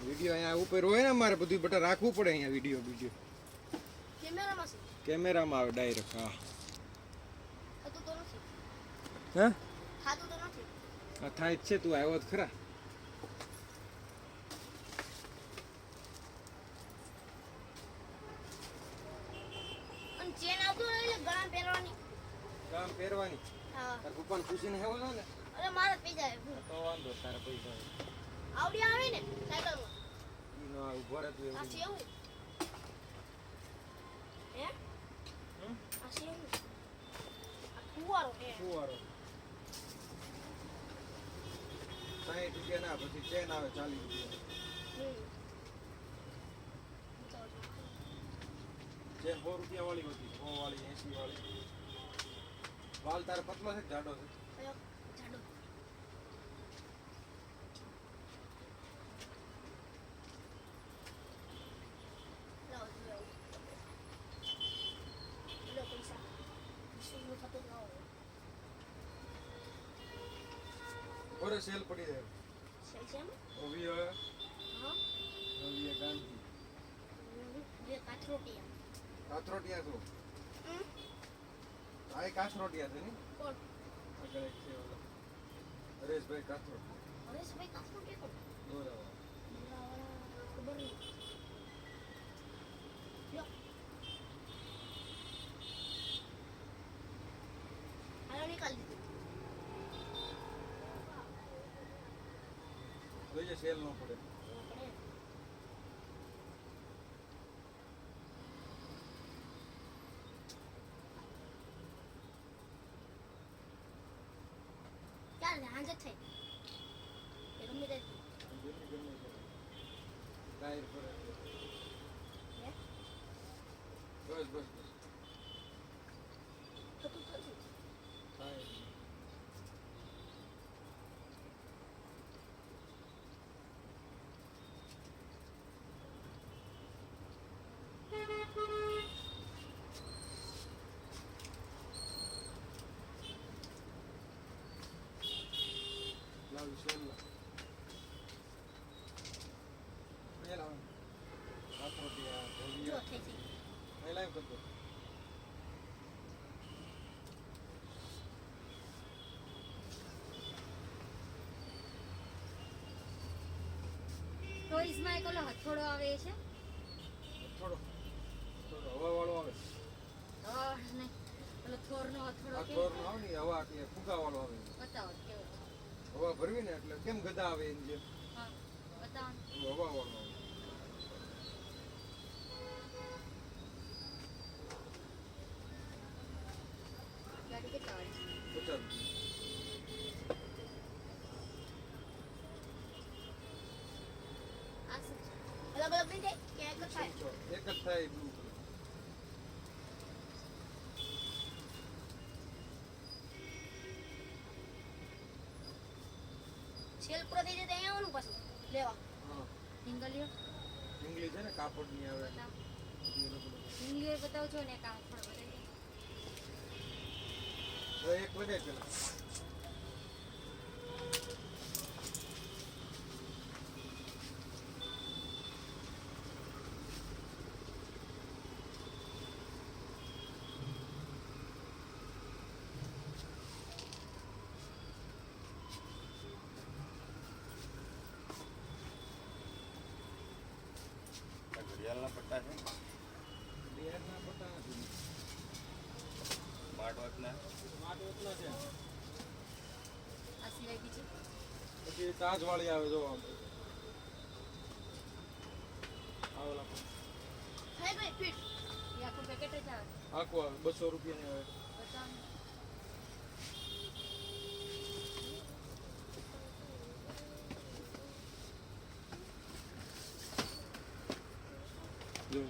Video અહીંયા ઉપર હોય ને અમારે બધું બટા રાખવું પડે અહીંયા વિડિયો કેમેરામાં આવે ડાયરેક્ટ. હા હે હા થાય જ છે. તું આવ્યો જ ખરા. ગામ પહેરવાની તાર પપ્પાને પૂછીને હેવો છો ને તો વાંધો તારે પૈસા આવડી આવે ને સાયકલમાં ઈ નો ઉભો રહે તું આ એવું. સેવું હે આ સેવું આ કુવારો હે ફુવારો 60 રૂપિયા ના પછી ચેન આવે 40 રૂપિયા. ચેન 100 રૂપિયા વાળી હતી 100 વાળી 80 વાળી. વાલ તારે પતલો છે કે જાડો છે? જાડો લાવ દે લો પૈસા શું થતો ન હોય ઓરે સેલ પડી જાય. સેમ ઓવી હોય હા ઓવી ગાંધી બે કાથરોટિયા કાથરોટિયા તો આ કાથરોટિયા છે ને કોણ આગળ એક છે ઓલા હરેશભાઈ કાથરોટિયા હરેશભાઈ કાથરોટિયા કોણ દોરાવા ખબર નહીં યો હાલો નિકાલ દીધું જોઈએ સેલ નો પડે. ચાલ હાંજ થઈ એ ગમે તે ટાયર પર હે બસ બસ બસ થતું ટાયર લાવી સેલ લા પેલા કાથરોટિયા જો ભોલિયા થઈ થઈ પહેલા કરતો ટોઈઝમાં એક ઓલો હથોડો આવે છે થોડો થોડો હવા વાળો આવે. ને ઓલો થોરનો હથોડો આ કે થોર નો આવે ને હવા કે ફુગા વાળો આવે. બતાવો કેવો છે. હવા ભરવી ને એટલે કેમ ગધા આવે એમ જેમ હા બતાવો હવા વાળો આવે. ગાડી કેટલા વાળી 50 રૂપિયા. આ શું છે? અલગ અલગ નહીં થાય કે એક જ થાય એક જ થાય બ્લુ કલર. સેલ પૂરો થઈ જાય તો અહીંયા આવવાનું પાછું લેવા હા સિંગલીઓ ઇંગ્લિશ છે ને કાપડ ની આવે. બતાવો બધી અલગ અલગ. સિંગલીઓ બતાવો છો ને એક આ હથોડો બતાવી તો એક વધે પેલા ઘડિયાળના પટ્ટા છે બિહારના પતા નથી. સ્માર્ટ વોચના સ્માર્ટ વોચના છે. આ સિવાય બીજી પછી તાજ વાળી આવે જો આમ. આવલા થઈ ગઈ ફિટ એ આખું પેકેટ જ આવે આખું આવે 200 રૂપિયાની આવે. બતાવો જો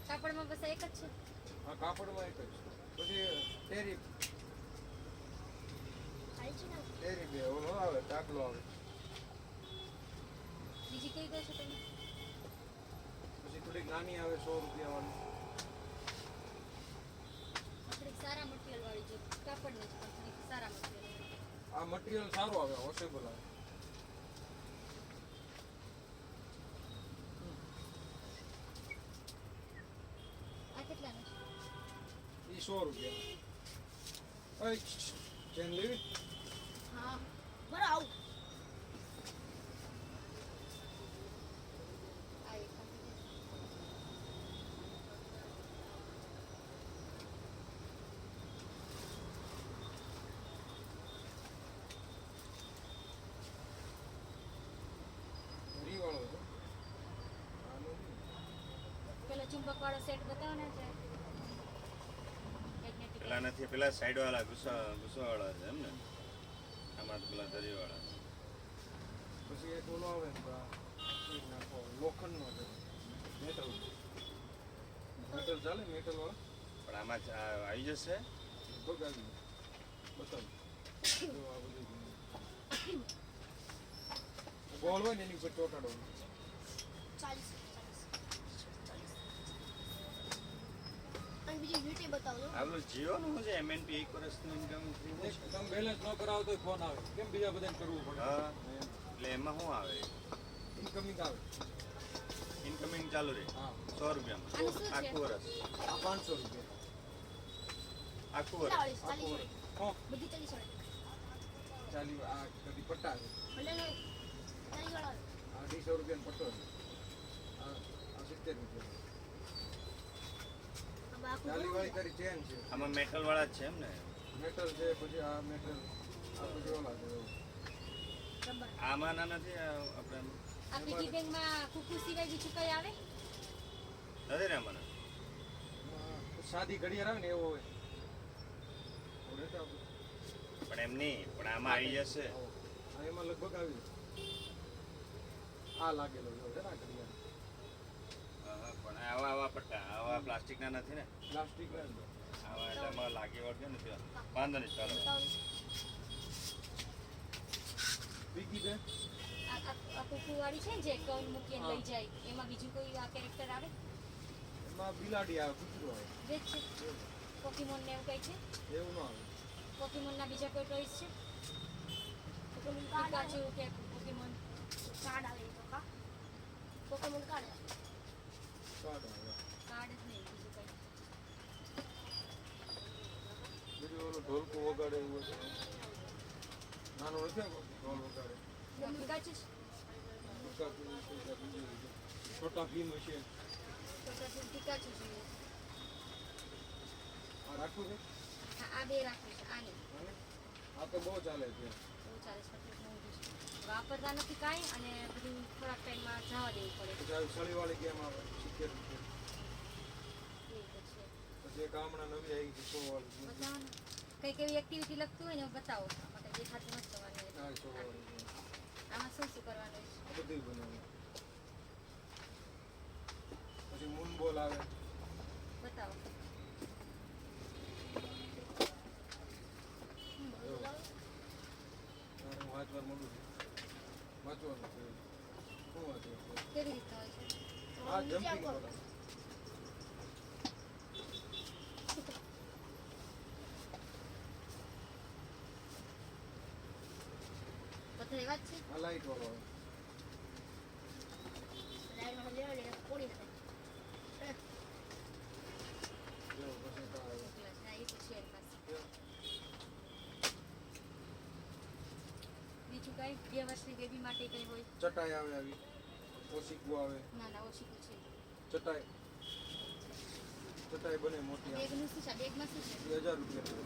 કાપડમાં બસ એક જ છે આ કાપડમાં એક જ. પછી ટેરી ખાઈ છે ને ટેરી બે ઓલો આવે ટાકલો આવે. બીજી કઈ કહો છો તમે પછી થોડીક નાની આવે 100 રૂપિયા વાળી. થોડીક સારા મટીરિયલ વાળી જો કાપડની જ પણ થોડીક સારા મટીરિયલ. આ મટીરિયલ સારું આવે, વોશેબલ આવે. આ કેટલાનું છે? ઈ 100 રૂપિયા. ઓય ચેન લેવી? હા બરાબર આવું આ એક આપી દે. ઘરી વાળો છે. આનો નહીં. પેલો ચુંબક વાળો સેટ બતાવો ને છે મેગ્નેટિક. પેલા નથી, પેલા સાઈડ વાળા ગુસ્સા વાળા છે એમ ને? આમાં તો પેલા દરી વાળા. પછી એક ઓલો આવે ને ઈ નાખો, લોખંડનો છે. મેટલ ચાલે, મેટલ વાળો પણ આમાં આવી જશે. બગાડી બતાવ. જો આ બધું ગોળ હોય ને એની ઉપર ચોટાડવાનું. 40 અને બીજી વીટી બતાવજો આપણું જીઓનું શું છે? MNP 1 વર્ષનું ઇન્કમ ફ્રી છે. તમે બેલેન્સ ન કરાવો તો ફોન આવે. કેમ બીજા બધાને કરવું પડે? હા એટલે એમાં શું આવે? ઇન્કમિંગ આવે. ઇન્કમિંગ ચાલુ રહે હા 100 રૂપિયામાં આનું શું છે? આખું વર્ષ. આ 500 રૂપિયા આખું કેટલા વર્ષ. વાળી? 40 આખું વર્ષ. હો બધી 40 વાળી ચાલી આ કદી પટ્ટા છે. ભલે ને 40 વાળા આ 200 રૂપિયાનો પટ્ટો છે. આ 70 રૂપિયા. આ આખું ચાલી વાળી તારી ચેન છે. આમાં મેટલ વાળા જ છે એમ ને? મેટલ છે, પછી આ મેટલ આ પછી ઓલા છે એવું. રબર આમાં ના નથી આપણે આ પીગી બેંકમાં કુકુ સિવાય બીજું કઈ આવે? નથી ને આમાં? સાદી ઘડિયાળ આવે ને એવો હોય. ઓલે તો આપણે પણ એમ નહીં, પણ આમાં આવી જશે. આ એમાં લગભગ આવી જાય. આ લાગેલો જો છે ને આ ઘડિયાળ. હા, પણ આવા પટ્ટા આવા પ્લાસ્ટિકના નથી ને? પ્લાસ્ટિક ને આવા એટલે આમાં લાગી વળગે ને ત્યાં. વાંધો નહીં, ચાલો. બતાવજો બીજી બે આ કુકુ વાળી છે ને જે કૌન મૂકીને લઈ જાય એમાં બીજું કોઈ આ કેરેક્ટર આવે? એમાં બિલાડી આવે, કૂતરું આવે. જે જ છે પોકીમોન ને એવું કઈ છે? એવું ન આવે. પોકીમોન ના બીજા કોઈ ટોયસ છે? પોકેમોન કાર્ડ આવે પિકાચુ કે પોકીમોન કાર્ડ આવે એ તો કા પોકેમોન કાર્ડ આવે કાર્ડ આવે. કાર્ડ જ નહીં બીજું કઈ. બીજું ઓલું ઢોલકું વગાડે એવું છે. નાનો નથી આ ઢોલ વગાડે. પિકાચુ છોટા ભીમ હશે. પિકાચુ જોઈએ. આ રાખવું છે. આ બે રાખવું છે આને અને આ તો બહુ ચાલે છે. બહુ ચાલે છે વાપરતા નથી કાંઈ અને બધું થોડાક ટાઈમમાં જવા દેવું પડે પછી આવી સળીવાળી ગેમ આવે 70 રૂપિયા. એ તો છે. પછી એક હમણાં નવી આવી છે 100 વાળી. બતાવો ને કંઈક એવી એક્ટિવિટી લખતું હોય ને એવું બતાવો આમાં કંઈ દેખાતું નથી તમારે આ 100 વાળી છે. આમાં શું શું કરવાનું છે? આ બધું બનાવે. પછી મૂન બોલ આવે. બતાવો. તારે હું વાંચવા માંડું છું. વાંચવાનું છે. શું વાંચવું છે? કેવી રીતના હોય છે? આ જમ્પિંગ કરે. બધા એવા જ છે? આ લાઈટ વાળો આવે. લાઈનમાં લેવા લે કોડી નાખે જેવો પછી કા આવે. મોકલા છે. હા, એ તો છે એની પાસે. બીજું કાંઈ 2 વર્ષની બેબી માટે કંઈ હોય? ચટાઈ આવે આવી. ઓશીકું આવે. ના ના ઓછી પૂછે. ચટાઈ બને મોટી આવે. બેગનું શું છે? બેગમાં શું છે? 1000 રૂપિયા.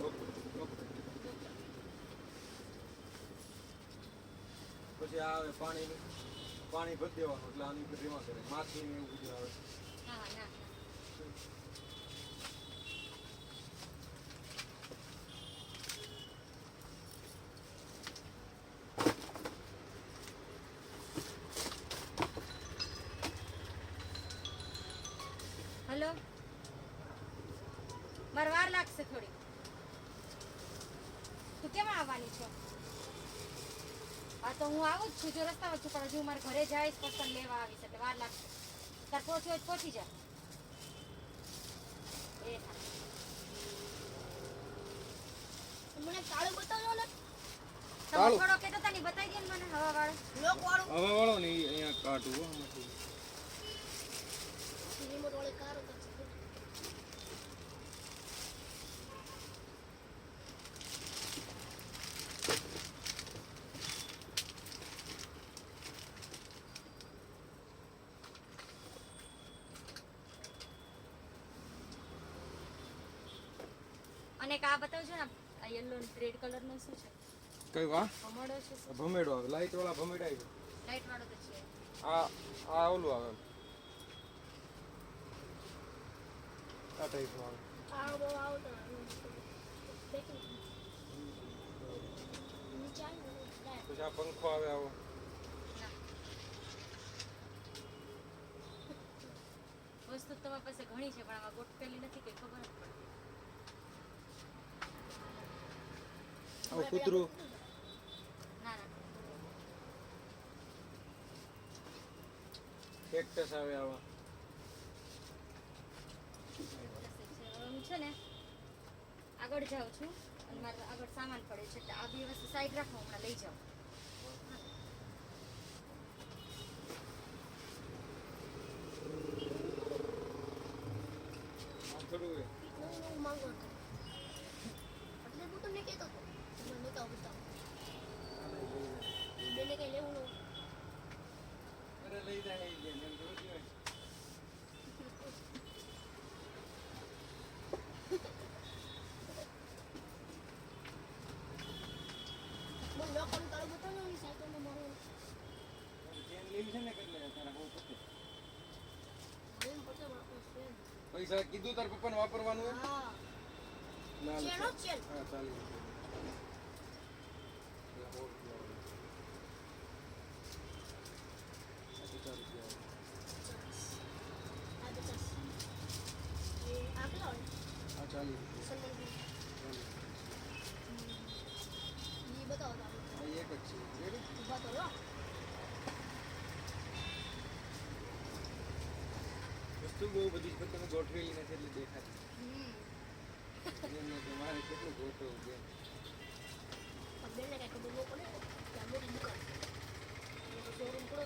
પછી આ આવે પાણી ભરી દેવાનું એટલે આની ઉપર રેવા કરે. માછી ને એવું બધું આવે. હા હા ના ના. હલો મારે વાર લાગશે થોડી. તું કેમ આવવાની છો? હા તો હું આવું જ છું જો રસ્તામાં છું પણ હજુ મારે ઘરે જઈશ પસંદ લેવા આવીશ એટલે વાર લાગશે. તાર પહોંચ્યો હોય તો પહોંચી જા એ હા મને કાળું બતાવો ને તમે કાળું? થોડો કહેતા હતા ને ઈ બતાવી દે ને મને હવા વાળો લોક વાળું હવે વાળો ને ઈ અહીંયા કાઢું હો આમાંથી. રિમોટ વાળી કાર કરશે અને એક આ બતાવજો ને આ યલો રેડ કલર નો શું છે કઈ વાહ ભમરડો છે શું ભમેડો આવે લાઈટ વાળા ભમેડા આવે લાઈટ વાળો તો છે આ ઓલું આવે આ ટાઈપનું આવે આવો આવો તો દેખી નીચે આવી પછી આ પંખો આવે આવો વસ્તુ તમારી પાસે ઘણી છે પણ આમાં ગોઠવેલી નથી કઈ ખબર જ પડતી આવું કૂતરું ના ના કેક્ટસ આવે આવા હું છે ને આગળ જાઉં છું અને મારે આગળ સામાન પડે છે એટલે આ બે વસ્તુ સાઈડ રાખો હમણાં લઈ જાઉં આ થોડું એ. હું માંગો એટલે હું તમને કહેતો હતો મને બતાવો બેને કઈ લેવું ન અરે લઈ જાય એ જેમ એમ જોઈ હોય. મને લોકોને કાળું બતાવો ને સાયકલમાં મારું ચેન લેવી છે ને એટલે તારા બહુ પતે. એમ પડશે મારું ફ્રેન્ડ પૈસા કીધું તાર પપ્પાને વાપરવાનું હોય હા ના લે. ચેનો ચેન હા ચાલી આ 50 એ આ કેટલો આ 40 સલમાન ઈ બતાવો તમે આ એક જ છે રેડી ઉભા તો લો વસ્તુ બહુ બધી છે પણ તમે ગોઠવેલી નથી એટલે દેખાતી એમને તો મારે કેટલું ગોઠવવું છે બેને કઈ ખબર ન પડે કે આ મોટી દુકાન એ તો શોરૂમ પડો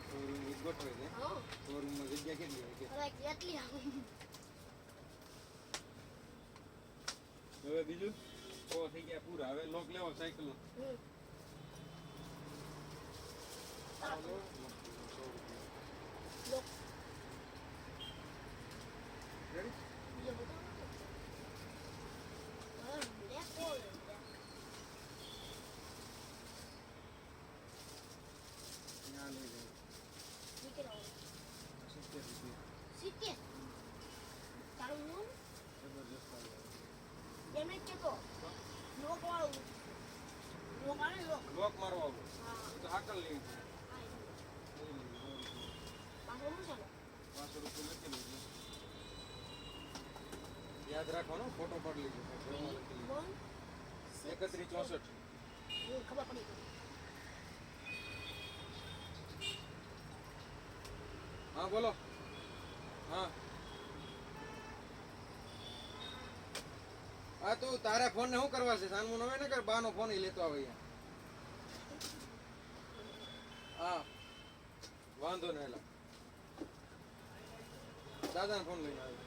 શોરૂમ ગોઠવે છે હા શોરૂમમાં જગ્યા કેટલી હોય કે અરે કેટલી આવું હવે બીજું ઓ થઈ ગયા પૂરા હવે લોક લેવો સાયકલ નો લોક રેડી બીજો બતાવો હા બ્લેક બોલ ત્યાં લઈ જાઓ ઈ કેટલો 70 રૂપિયા 70 તારું નામ જબરજસ્ત આવે એમને કેતો લોક વાળું લોક આને લોક લોક મારવા આવો હા તો હાકલ લેવી છે આ પાછો શું છે 500 રૂપિયા લખેલું છે યાદ રાખવાનો ફોટો પાડી લેજો 3164 ખબર પડી ગઈ હા બોલો હા આ તું તારા ફોન ને શું કરવા છે સાનમું નવે ને કર બાનો ફોન લેતો આવે અહીંયા હા વાંધો નહીં એલા દાદાનો ફોન લઈને આવે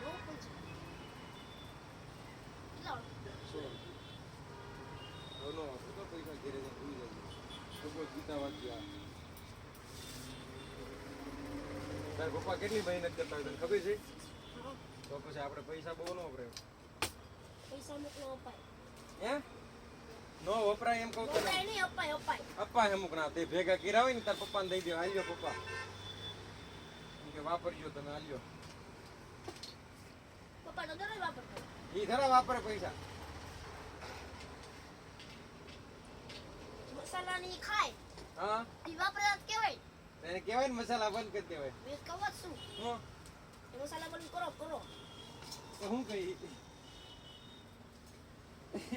લોક પણ છે કેટલા 100 નો વાપરો તો પૈસા ઘેરે જઈને ભૂલી જજો ભગવદ ગીતા વાંચી આ તાર પપ્પા કેટલી મહેનત કરતા હોય તને ખબર છે હા તો પછી આપણે પૈસા બહુ ન વપરાય પૈસા મોકલો અપાય હે નો વપરાય એમ કહું તને અપાય નહીં અપાય અપાય પપ્પા અમુક ના તે ભેગા કર્યા હોય ને તાર પપ્પાને દઈ દો આલ્યો પપ્પા એમ કે વાપરજો તમે આલ્યો પપ્પા તો દરરોજ વાપરતા ઈ ખરા વાપરે પૈસા મસાલાની ખાય હા ઈ વાપરતા જ કહેવાય એને કહેવાય ને મસાલા બંધ કરી દેવાય મેં કહું જ શું હું એ મસાલા બંધ કરો કરો તો હું કહી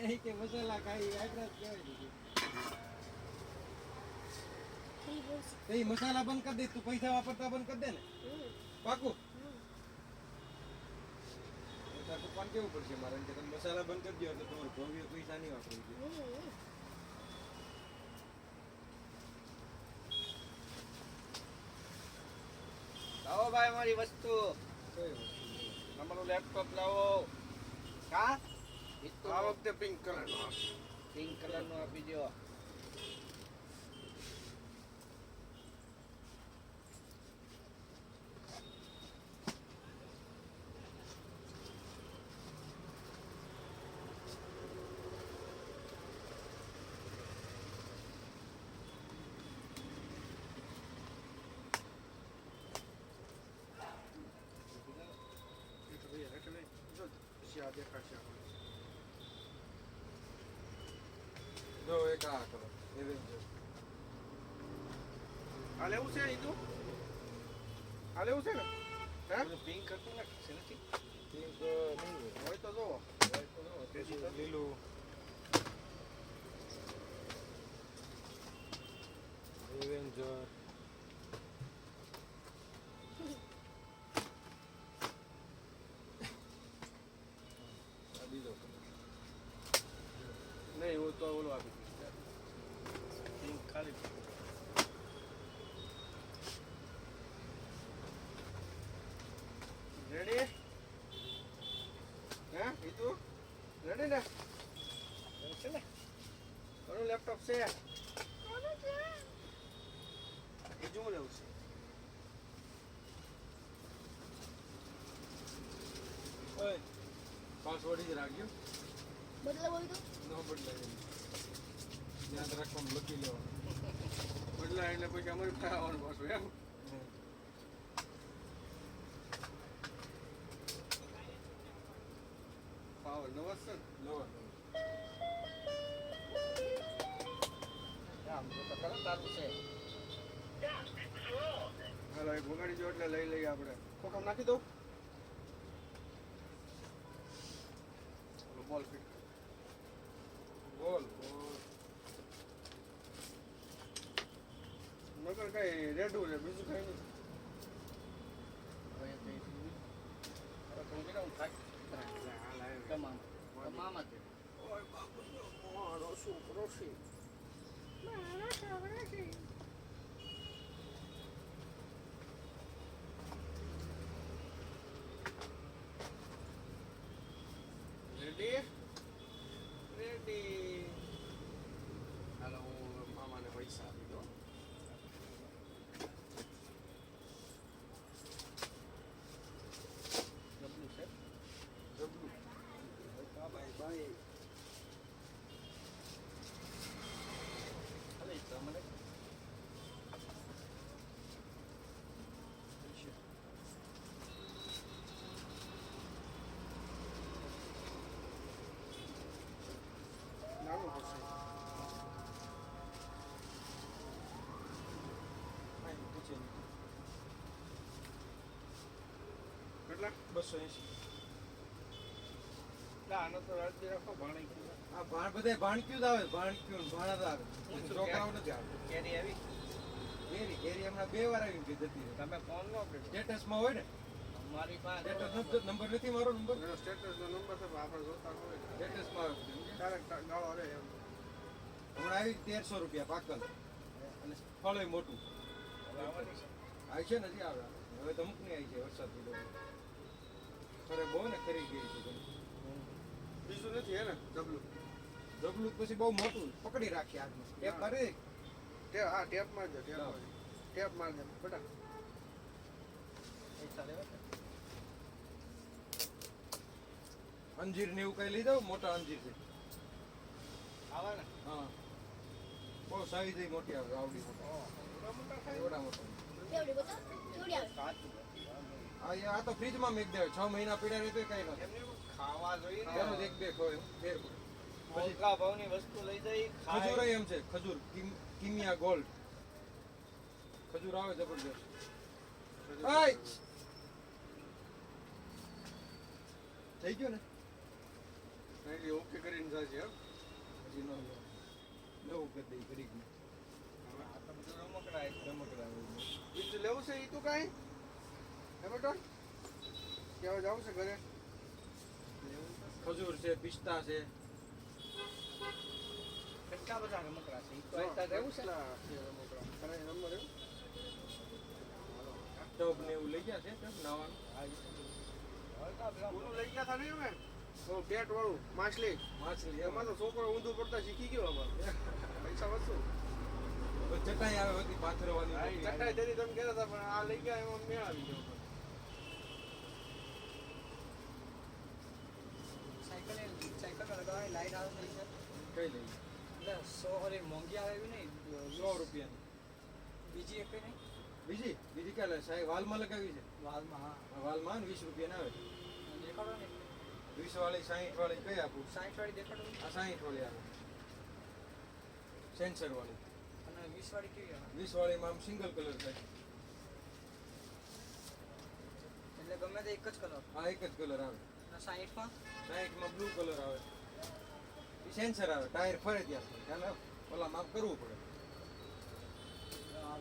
એ કે મસાલા ખાઈ આટલા જ કહેવાય ને. થ્રી બોલ્સ એ મસાલા બંધ કરી દે, તું પૈસા વાપરતા બંધ કરી દે ને. પાકું તાર પપ્પાને કેવું પડશે મારે કે તમે મસાલા બંધ કરી દો એટલે તમારે ભવ્ય પૈસા નહીં વાપરવું જોઈએ. લાવો ભાઈ મારી વસ્તુ. કઈ વસ્તુ? તમારું લેપટોપ લાવો. કા આ વખતે પિંક કલરનો પિંક કલર નું આપી દો. જો એક આ કલર એવેન્જર. આ લેવું છે ઈ તું? આ લેવું છે ને? હે? પિંક કરતું ને છે નથી? પિંક નહીં હોય તો જોવો. હોય, લીલું એવેન્જર. આ બીજો કલર. નહીં હું તો ઓલું આપી દઈશ. પિંક ખાલી. રેડી? હે ઈતુ? રેડી ને? છે ને? કોનું લેપટોપ છે? બીજું હું લેવું છે? ઓય પાસવર્ડ જ રાખજો. બદલાવ હોય તો ન બદલાય. યાદ રાખવાનું લખી લેવાનું. બદલાય એટલે પછી અમારી પાસે આવવાનું પાછું એમ. પાવર નવો છે ને? લેવાનું. આમ તો ખરા તારું છે. હાલો એક વગાડી જો એટલે લઈ લઈએ આપણે. ખોખામ નાખી દઉં? બોલ ફિટ. બોલ નગર કઈ રેડું છે બીજું કઈ નહીં. મારો છોકરો છે. Ready ready. હાલો હું મામાને પૈસા આપી દો. ડબલું છે ડબલું. Bye bye. અરે તમને નાનું પડશે. અહીં પૂછે નહીં. કેટલા? 280. આનો તો રાજ્ય રાખો ભાણી ગયું. આ બધાય ભાણક્યું જ આવે. ભાણક્યું ને ભાણા જ આવે. છોકરાઓ નથી આવતા. કેરી આવી? કેરી હમણાં 2 વાર આવી ગઈ જતી રહી. તમે ફોન નો કર્યો? સ્ટેટસમાં હોય ને. મારી પાસે સ્ટેટસ નંબર નથી મારો નંબર. સ્ટેટસ નો નંબર છે પણ આપણે જોતા હોય. સ્ટેટસમાં આવે. ક્યારેક ગાળો રે એમ. હમણાં આવી 1300 રૂપિયા પાકલ. અને ફળ મોટું. હવે આવવાની છે. આવી છે નથી આવે. હવે તો અમુક નહીં આવી છે વરસાદ લીધો. ખરે બહુ ને ખરી ગઈ છે બધી. બીજું નથી હે ને ડબલું? ડબલું પછી બહુ મોટું પકડી રાખી હાથમાં. ટેપ કરી હા ટેપ મારજો ટેપ મારજો. ટેપ મારજો બેટા. પૈસા લેવા છે? અંજીર ને એવું કઈ લઈ દઉં. મોટા અંજીર છે. આવા ને? હા બહુ સાવી થઈ મોટી આવે. આવડી મોટા મોટા થાય. એવડા મોટા. કેવડી બતા કેવડી આવે સાચું. આ તો ફ્રીજમાં મેક દે. 6 મહિના પીડા રહે તો કઈ નથી. એમને ખાવા જોઈએ ને. દરરોજ 1-2 ખોય ફેર પડે. મોટા ભાવની વસ્તુ લઈ જઈ ખજૂર એમ છે. ખજૂર કિમિયા ગોલ્ડ ખજૂર આવે જબરદસ્ત. આય થઈ ગયો ને ઓકે કરીને જાય છે. હજી ન નવું કરી દઈ ઘડીકમાં. આ તો બધું રમકડા એક રમકડા હોય. બીજું લેવું છે ઈ તું કાંઈ? હે બેટો? કેવા જાવું છે ઘરે? ખજૂર છે, પિસ્તા છે. કેટલા બધા રમકડા છે ઈ તો જો, આટલા રહેવું છે કેટલા છે રમકડા? તારે રમવા રહેવું? ટબ ને એવું લઈ ગયા છે ટબ નાવાનું? ઓલું લઈ ગયા હતા નહીં અમે? ઓલું બેટ વાળું, માછલી. એમાં તો છોકરો ઊંધું પડતા શીખી ગયો અમારે. પૈસા વધશું. ચટાઈ આવે હતી પાથરવાની. ચટાઈ તેની તમે કહેતા હતા પણ આ લઈ ગયા એમાં મેળ આવી ગયો. સાયકલ લગાવવાની લાઈટ આવે છે કઈ લઈ? એટલે 100 ઓલી મોંઘી આવે એવી નહીં 100 રૂપિયાની. બીજી એક નહીં બીજી ક્યાં લે? સાહેબ વાલમાં લગાવી છે. વાલમાં હા આ વાલમાં 20 રૂપિયા આવે. દેખાડો ને 20 વાળી 60 વાળી કઈ આપું? 60 વાળી દેખાડો ને. આ 60 વાળી આવે. સેન્સર વાળી. અને 20 વાળી કેવી આવે 20 વાળીમાં આમ સિંગલ કલર થાય. એટલે ગમે તે એક જ કલર આ એક જ કલર આવે. અને 60 માં 60 માં બ્લુ કલર આવે. ઈ સેન્સર આવે. ટાયર ફરે ત્યાં ચાલે ઓલા માપ કરવું પડે.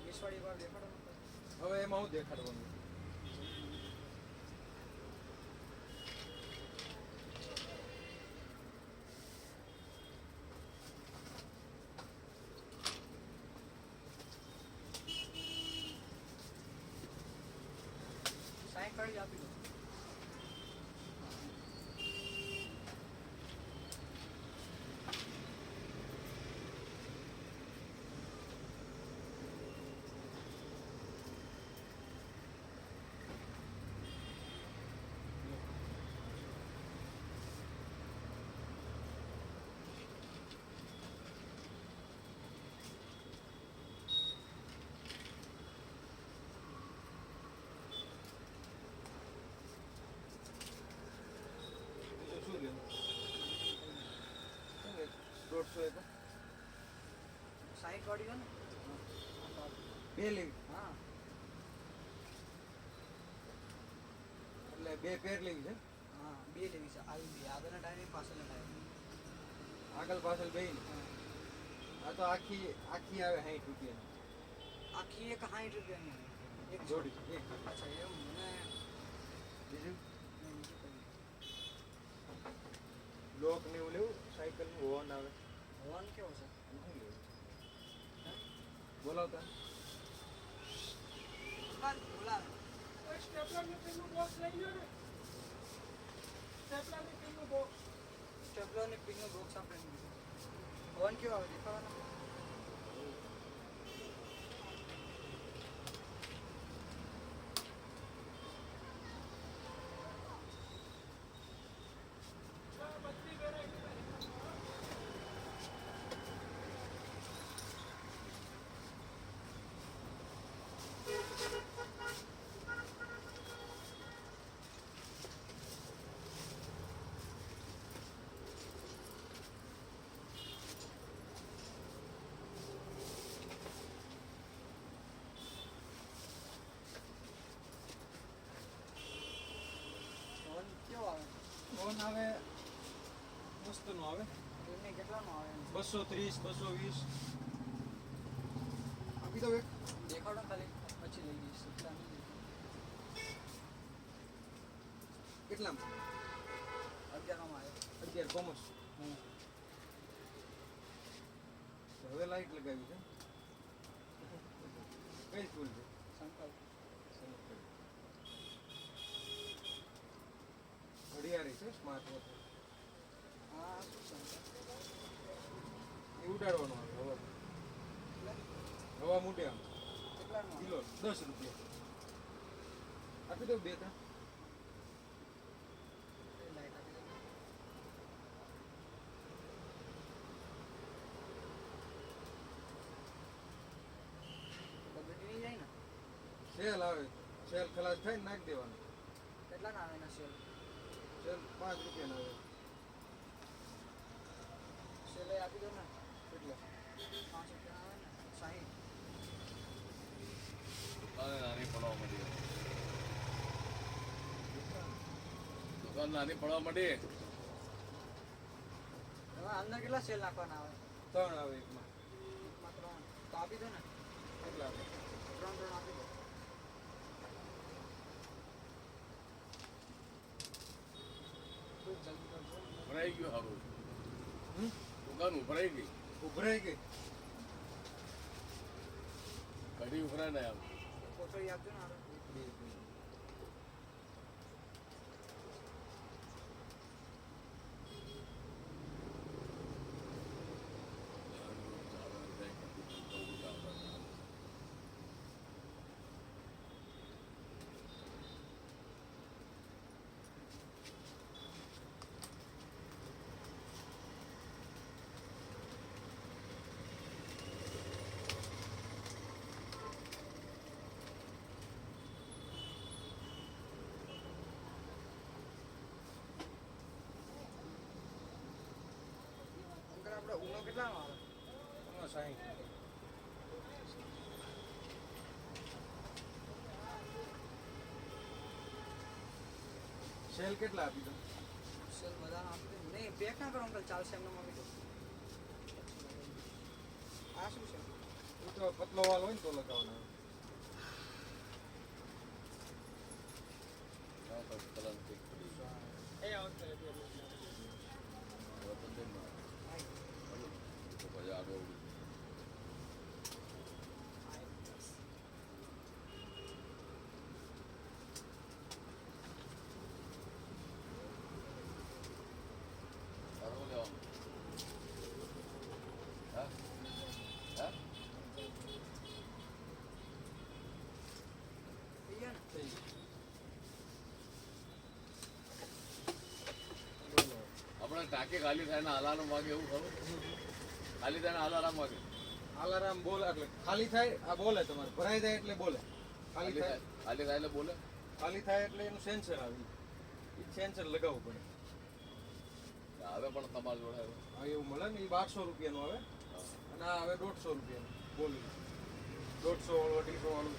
20 વાળી વાર દેખાડો ને. હવે એમાં હું દેખાડવાનું? સાઈઠ વાળી આપી દો બીજું શું લેવું? 150 એ તો? સાઈઠ વાળી હોય ને બે લેવી. હા એટલે બે પેર લેવી છે. હા બે લેવી છે આવી બે આગળના ટાયર પાછળના ટાયર આગળ પાછળ બે ને. આ તો આખી આવે 60 રૂપિયાની. આખી એક 60 રૂપિયાની એક જોડી એક. અચ્છા એમ મને બીજું નહીં, બીજું કંઈ નહીં. લોક ને એવું લેવું? સાયકલ નું હોર્ન આવે. હોર્ન કેવો છે શું લેવું? બોલાવતા બોલાવે સ્ટેપલર ને પિનનું બોક્સ આપણે હોર્ન કેવો આવે દેખાવાનો હોર્ન કેવો આવે હોર્ન આવે મસ્ત નો આવે. એમને કેટલાનો આવે એમ? 230 220 આપી દો એક. દેખાડો ને ખાલી પછી લઈ જઈશ એટલા નહીં કેટલામાં? 11 આવે 11 કોમર્સ. હવે લાઈટ લગાવી છે. કઈ સ્કૂલ છે? સંકલ્પ ઘડિયાળી છે સ્માર્ટ વોચ. હા શું સંકલ્પ એ ઉડાડવાનું આવે હવા. હવા મૂટે આમ કેટલાનો આવે? કિલો 10 રૂપિયા. આપી દો બે ત્રણ. લાઈટ આપી દો બગડી નહીં જાય ને સેલ આવે. સેલ ખલાસ થાય ને નાખી દેવાનું. કેટલાના આવે એના સેલ સેલ 5 રૂપિયાના આવે. સેલ આપી દો ને કેટલા? 5 રૂપિયા આવે ને 60 નાની પડવા માંડી દુકાન નાની પડવા માંડી એમાં અંદર કેટલા સેલ નાખવાના આવે 3 આવે એકમાં. આપી દો ને કેટલા 3 આપી દો. ભરાઈ ગયું સારું દુકાન ઉભરાઈ ગઈ ઉભરાઈ ગઈ કઢી ઉભરાય ને આમ કોથળી આપજો ને હારો. અંકલ આપણે ઉનો કેટલાનો આવે? 60. સેલ કેટલા આપી દો સેલ બધાનો આપી દો. નહીં પેક ના કરો અંકલ, ચાલશે એમને આપી દો. આ શું છે? એ તો પતલો વાળ હોય ને તો લગાવવાનો એ આવત કરે બે મિનિટ. થઈ ગયા ને? આપણે ટાંકી ખાલી થાય ને અલાર્મ વાગે એવું ખરું ખાલી થાય ને અલાર્મ વાગે અલાર્મ બોલે એટલે ખાલી થાય આ બોલે તમારે ભરાઈ જાય એટલે બોલે ખાલી થાય ખાલી થાય એટલે બોલે ખાલી થાય એટલે એનું સેન્સર આવે એ સેન્સર લગાવવું પડે હવે પણ તમારી જોડે હવે. હા એવું મળે ને એ 1200 રૂપિયાનું આવે અને આ હવે 150 રૂપિયાનું બોલું 150 વાળું 250 વાળું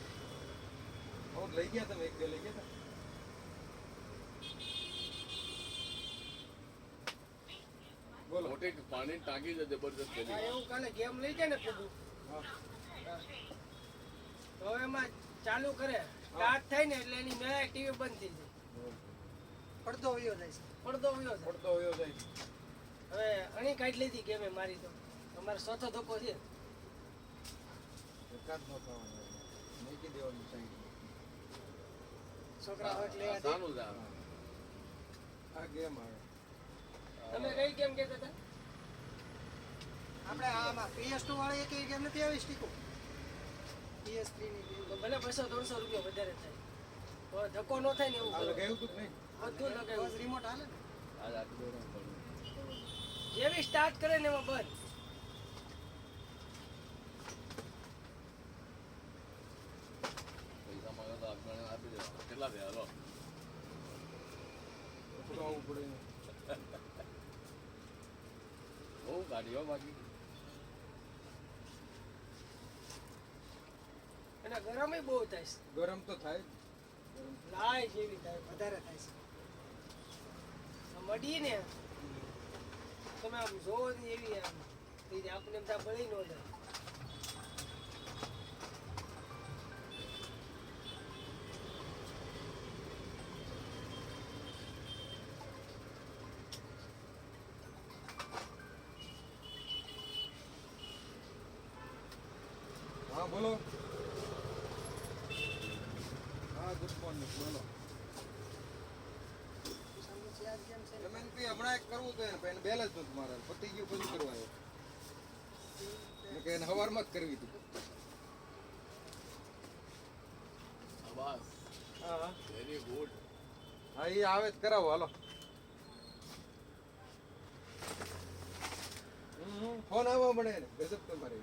હવે લઈ ગયા તમે એક બે લઈ ગયા હતા બોલો મોટી પાણી ટાંકી છે જબરજસ્ત હા, પેલી એવું કાલે ગેમ લઈ જાય ને કીધું હા તો એમાં ચાલુ કરે સ્ટાર્ટ થાય ને એટલે એની મેં ટીવી બંધ થઈ જાય, પડદો વયો જાય છે. પડદો વયો જાય. પડતો વયો જાય હવે અણી કાઢી લીધી ગેમે મારી તો અમારે ચોથો ધક્કો છે. એકાદ નો થવાનો મૂકી દેવાનું સાઈડ છોકરા હવે લેવા દે. સારું છે આ. આ ગેમ આવે તમે કઈ ગેમ કહેતા હતા? આપણે આમાં PS2 વાળી એક ગેમ નથી આવી સ્ટીકો PS3 ની game. તો ભલે 200-300 રૂપિયા વધારે થાય તો ધક્કો ન થાય ને એવું આ કરો. લગાવ્યું તું કે નહીં બધું લગાવ્યું. બસ રિમોટ હાલે ને આજ આટલું બધું પડ્યું. જેવી સ્ટાર્ટ કરે ને એમાં બંધ. પૈસા માંગે તો આપણે આપી દેવાના કેટલા થયા હલો થોડું આવવું પડે બહુ ગાડીઓ બાકી અને ગરમય બહુ થાય છે. ગરમ તો થાય જ. લાય જેવી થાય. વધારે થાય છે. આ મડી ને તમે આમ જોવો ને એવી આમ થઈ જાય. આપણે એમ ત્યાં બળી ન જાય. હા બોલો હા ગુડ મોર્નિંગ બોલો સામે છે આ ગેમ છે ને. તમે એમ હમણાં એક કરવું હતું એને પણ બેલેન્સ નતું મારે પતી ગયું પછી કરવા આવ્યો મેં કે એને હવારમાં જ કરવી હતી બસ હા વેરી ગુડ હા એ આવે જ કરાવો હાલો ફોન આવવા મળે ને ગજબ તમારે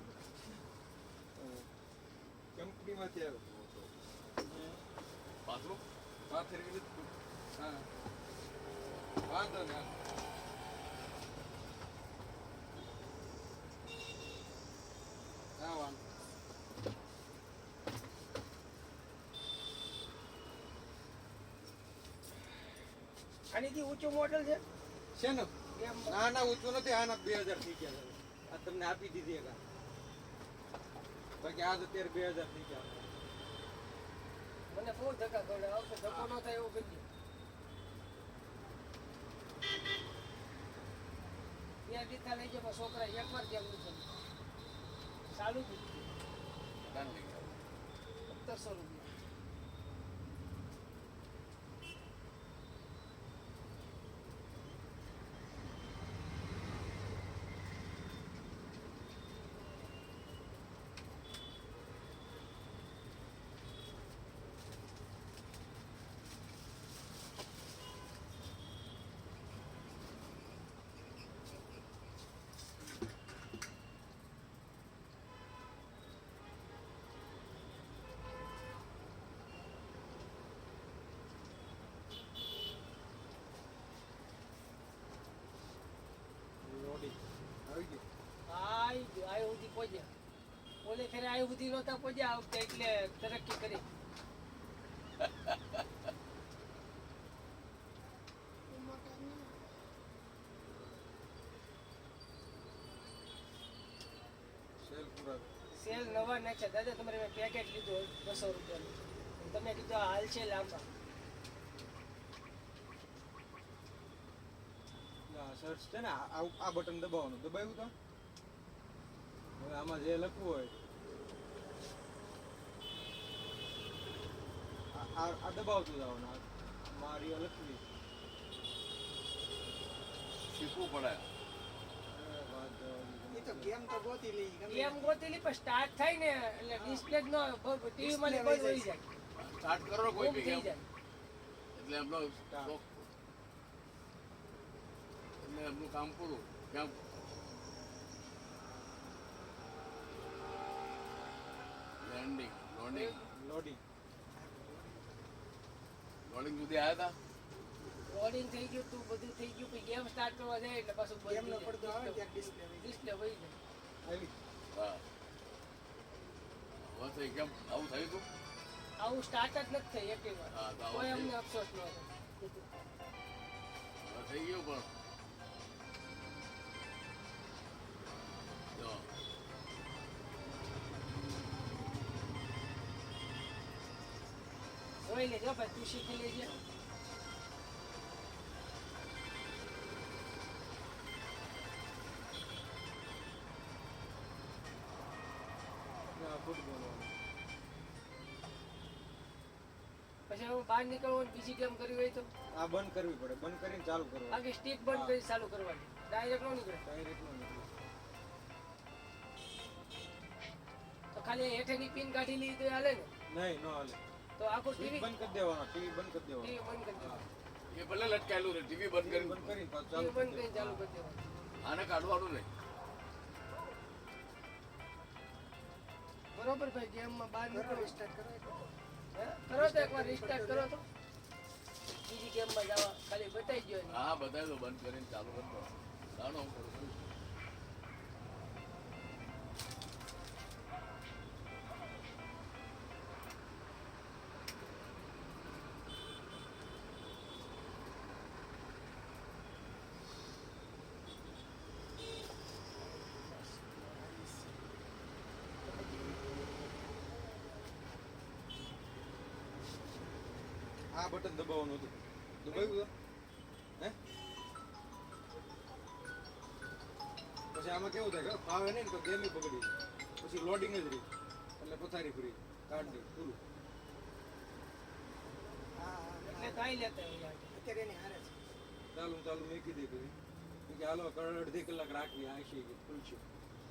કંપનીમાંથી આવે પાછું પાથરી લીધું હા વાંધો ને હા વાંધો આનીથી ઊંચું મોડલ છે છે ને ગેમ ના ના ઊંચું નથી આના 2000 થઈ ગયા છે આ તમને આપી દીધી એક આ. બાકી આજ અત્યારે 2000 થઈ ગયા મને બહુ ધક્કા ખવડાવે. આ વખતે ધક્કો ન થાય એવું કરજે. ત્યાં દીધા લઈ જાય છોકરા એકવાર કેમ નથી ચાલુ જ કાન લઈ જાઓ. 1700 રૂપિયા. લોડી આવી ગઈ આ સુધી પહોંચ્યા. ઓલે ફેરે આ સુધી નહોતા પહોંચ્યા. આ વખતે એટલે તરક્કી કરી. સેલ પૂરા સેલ નવા નાખ્યા. દાદા તમારે મેં પેકેટ લીધું 200 રૂપિયાનું. તમે કીધું આ હાલ છે લાંબા. સર્ચ છે ને આ બટન દબાવવાનું દબાવ્યું તો હવે આમાં જે લખવું હોય આ દબાવતું જવાનું મારી લખવી શીખવું પડે. ગેમ ગોતી લી પણ સ્ટાર્ટ થાય ને એટલે ડિસ્પ્લે જ નો ટીવી માં બંધ થઈ જાય. સ્ટાર્ટ કરો ને કોઈ બી થઈ ગેમ. જાય. એટલે એમનો શોખ. એટલે એમનું કામ પૂરું. કેમ લેન્ડિંગ લોડિંગ લોડિંગ લોડિંગ સુધી આવ્યા હતા. લોડિંગ થઈ ગયું તું બધું થઈ ગયું પછી ગેમ સ્ટાર્ટ કરવા જાય એટલે પાછું ગેમ નો પડતો આવે ત્યાં ડિસ્પ્લે વહી જાય. આવી હા હવે થઈ કેમ આવું થયું હતું. આવું સ્ટાર્ટ જ નથી થઈ એક વાર. હા તો કોઈ આવું અમને અફસોસ ન હતો. હવે થઈ ગયું પણ જો જોઈ લેજો ભાઈ તું શીખી લેજે. ફૂટબોલ પછી હું બહાર નીકળવું બીજી ગેમ કરવી હોય તો આ બંધ કરવી પડે બંધ કરીને ચાલુ કરવાનું બાકી સ્ટીક બંધ કરી ચાલુ કરવાની. ડાયરેક્ટ ન નીકળે ડાયરેક્ટ નો નીકળે તો ખાલી હેઠેની પિન કાઢી લીધી તો હાલે ને. નહીં નો હાલે તો આખું સ્વિચ ટીવી બંધ કરી દેવાનો ટીવી બંધ કરી દેવાનો બંધ કરી દેવાનું. એ ભલે લટકાયેલું રહે ટીવી બંધ ટીવી કરી બંધ કરીને પાછું ચાલુ ટીવી બંધ કરી કરીને ચાલુ કરી દેવાનું. આને કાઢવાનું નહીં. બરોબર ભાઈ ગેમમાં બહાર નીકળો સ્ટાર્ટ કરો તો એકવાર રિસ્ટાર્ટ કરો તો બીજી ગેમમાં જવા ખાલી બતાવી ગયો એને. હા બતાવી દો બંધ કરીને ચાલુ કરી દો. જાણો હું કરું છું. આ બટન દબાવવાનું હતું દબાવ્યું હે પછી આમાં કેવું થાય કે ફાવે નહીં ને તો ગેમ બગડી જાય. પછી લોડિંગ જ રહી એટલે પથારી ફરી કાઢ દે પૂરું એટલે કાંઈ લેતા હોય ચાલુ ચાલુ મેકી દે પછી કે હાલો અડધી કલાક રાખવી આશી ખુલશે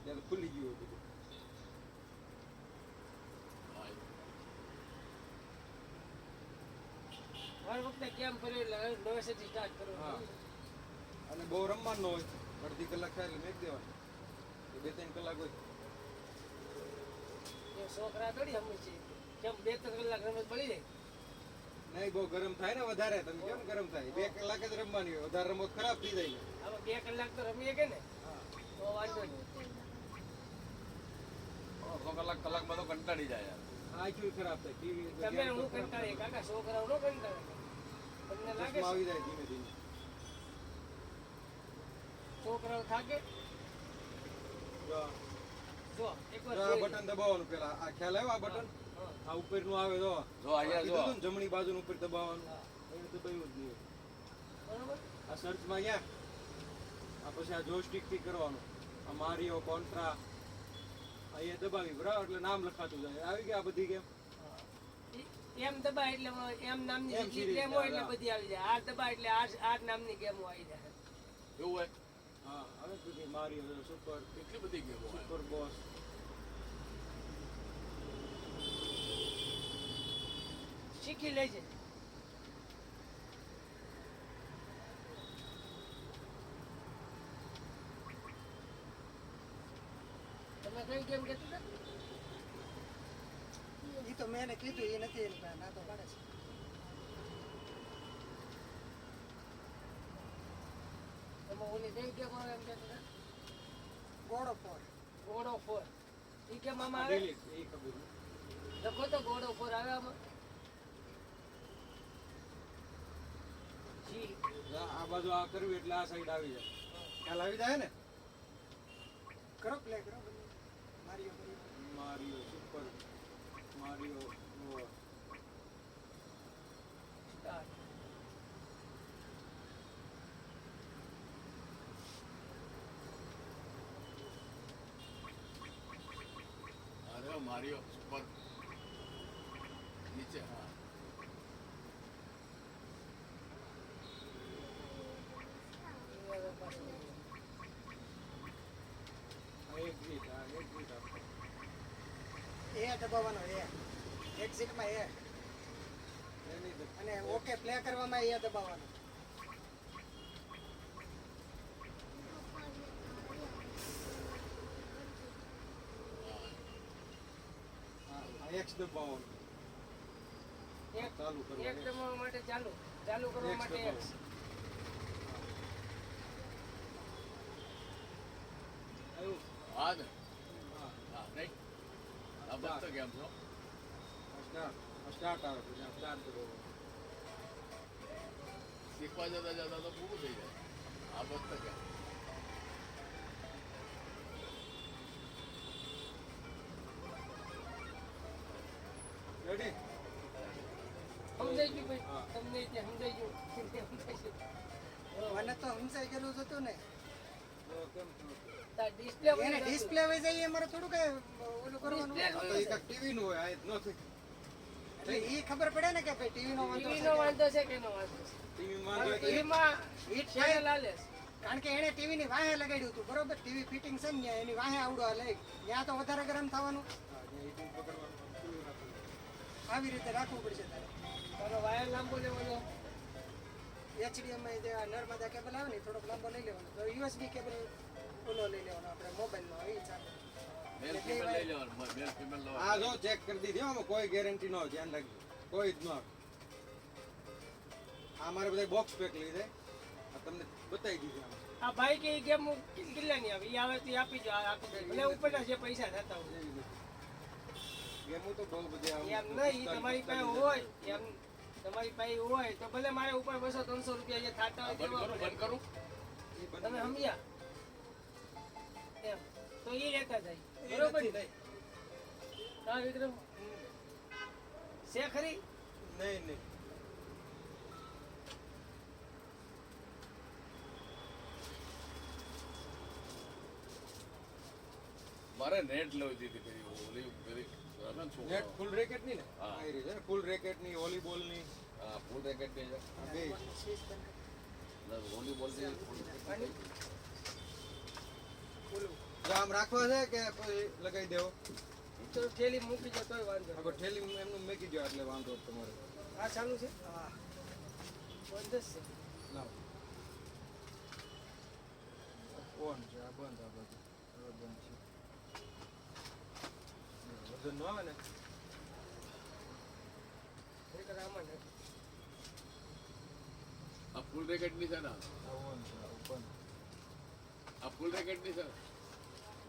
ત્યારે ખુલી ગયું હોય બધું હર વખતે ગેમ કર્યો એટલે હવે નવેસરથી સ્ટાર્ટ કરો. હા અને બહુ રમવાનું હોય અડધી કલાક થાય એટલે મેક દેવાનું 2-3 કલાક હોય એ છોકરા થોડી સમજ છે કેમ 2-3 કલાક રમત પડી જાય. નહીં બહુ ગરમ થાય ને વધારે તમે કેમ ગરમ થાય 2 કલાક જ રમવાની હોય વધારે રમત ખરાબ થઈ જાય હવે 2 કલાક તો રમીએ કે ને તો વાંધો નહીં. અડધો કલાકમાં તો કંટાળી જાય યાર. આંખી ખરાબ થાય ટીવી તમે હું કંટાળે કાકા છોકરાઓ નો કંટાળે તમને લાગે ચશ્મા છે આવી જાય ધીમે ધીમે છોકરાઓ થાકે જો જો એકવાર આ જોઈ લે. બટન દબાવવાનું પેલા આ ખ્યાલ આવ્યો આ બટન હા. આ ઉપરનું આવે જો જો અહીંયા જો કીધું તું ને જમણી બાજુનું ઉપર દબાવવાનું એને દબાવ્યું જ નહીં બરોબર આ સર્ચમાં ગયા આ પછી આ જોયસ્ટિક થી કરવાનું આ મારિયો કોન્ટ્રા અહીંયા દબાવી બરાબર એટલે નામ લખાતું જાય આવી ગયા આ બધી ગેમ એમ દબાય એટલે એમ નામની એમ જેટલી series ગેમ હોય એટલે આવે. બધી આવી જાય. આર દબાય એટલે આર નામની ગેમો આવી જાય. એવું હોય હા હવે બધી મારિયો સુપર કેટલી બધી ગેમો હોય સુપર બોસ શીખી લેજે. તમે કઈ ગેમ કહેતા હતા? ઈ તો મેં એને કીધું એ નથી એની પાસે, ના તો પાડે છે. તમે ઓલી કઈ ગેમ આવે એમ કહેતા હતા? ગોળો ફોર. God of war. ઈ ગેમ આમાં આવે? ડિલીટ એ ખબર નહીં. લખો તો ગોડ ઓફ વોર આવે આમાં? જી. આ બાજુ આ કરવી એટલે આ સાઈડ આવી જાય ખ્યાલ આવી જાય ને કરો પ્લે કરો બધું. મારીઓ કર્યો. મારિયો સુપર મારિયો સ્ટાર્ટ. અરે માર્યો સુપર નીચે હા એક્ઝિટ આ એક્ઝિટ આપો એ દબાવવાનો એ એક્ઝિટમાં એ એની તો અને ઓકે પ્લે કરવામાં એ દબાવવાનો. આ એક્સ દબાવવાનું એક ચાલુ એક કરવાનું દબાવવા માટે ચાલુ ચાલુ કરવા X માટે દબાવો. X. આવ્યું હા ને હા હા નહીં આ બસ ગેમ છો સ્ટાર્ટ આવે પછી સ્ટાર્ટ કરો શીખવા જતા જતા તો પૂરું થઈ જાય આ બસ ગેમ રેડી સમજાઈ ગયું ભાઈ? હા. તમને ત્યાં સમજાઈ ગયું? સમજાઈ ગયું. મને તો સમજાઈ ગયેલું જ હતું ને. તો કેમ થયું? તાર display એને વગર ડિસ્પ્લે વહી જાય એ મારે થોડું કઈ ઓલું કરવાનું Display આ તો એ કાંઈક ટીવી નું હોય આ જ નથી એટલે ઈ ખબર પડે ને કે ભાઈ ટીવી નો વાંધો TV છે નો કે- વાંધો છે કે એનો વાંધો છે? ટીવી માં હોય તો TV માં હિટ channel થાય હાલે છે. કારણ કે એને ટીવી ની વાહે લગાડ્યું હતું બરોબર. ટીવી ફિટિંગ છે ને ન્યા એની વાહે આવડો લઈ ત્યાં તો વધારે ગરમ થવાનું. હા, જે ઈ ટીવી પકડવાનું ટીવી રાખવું. આવી રીતે રાખવું પડશે તારે. તારો વાયર લાંબો લેવાનો. HDMI જે આ નર્મદા કેબલ આવે ને એ થોડોક લાંબો લઈ લેવાનો. તો USB કેબલ ઓલો લઈ લેવાનો આપણે મોબાઈલનો એ ચાલે. મેલ ફિમેલ લઈ લેવાનું મેલ ફિમેલ આ લેવાનું જો ચેક કરી દીધી હો, આમાં કોઈ ગેરંટી ન હોય, ધ્યાન રાખજો કોઈ જ ન હોય. આ મારે બધા બોક્સ પેક લીધે આ તમને બતાવી દીધી આમાં. આ ભાઈ કે ઈ ગેમ કિલ્લાની આવે ઈ આવે તો ઈ આપી દો આ આખું ભલે ઉપરના જે પૈસા થતા હોય એવી રીતે. ગેમો તો બહુ બધી આવે. એમ નહીં તમારી પાસે હોય એમ તમારી પાસે હોય તો ભલે મારે ઉપર 200-300 રૂપિયા જે થતા હોય બંધ દેવા કરું પડે. બંધ કરું એ તમે બંધ. સમજ્યા એમ તો ઈ લેતા જાય એ બરોબર નથી, ને? હા વિક્રમ છે ખરી નહીં નહીં મારે નેટ લેવી હતી પેલી ઓલી પેલી બરાબર ને નેટ છોકરાઓ? ફૂલ રેકેટ ની ને હા. આ રહી છે ને ફૂલ રેકેટ ની વોલીબોલ ની હા ફૂલ રેકેટ ની છે આ બે વોલીબોલ ની full racket ની. બોલું જો આમ રાખવા છે કે પછી લગાવી દેવો તો થેલી મૂકી દો તોય વાંધો નહીં. આગળ ઠેલી એમનું મૂકી દો એટલે વાંધો જ તમારે આ ચાલુ છે બંધ જ છે લાવો ઓન છે આ બંધ આ બધું હવે બંધ છે વજન ન આવે ને નહીંતર આમાં નથી. આ ફૂલ રેકેટ ની છે ને આ ઓન છે આ બંધ આ ફૂલ રેકેટ ની છે ને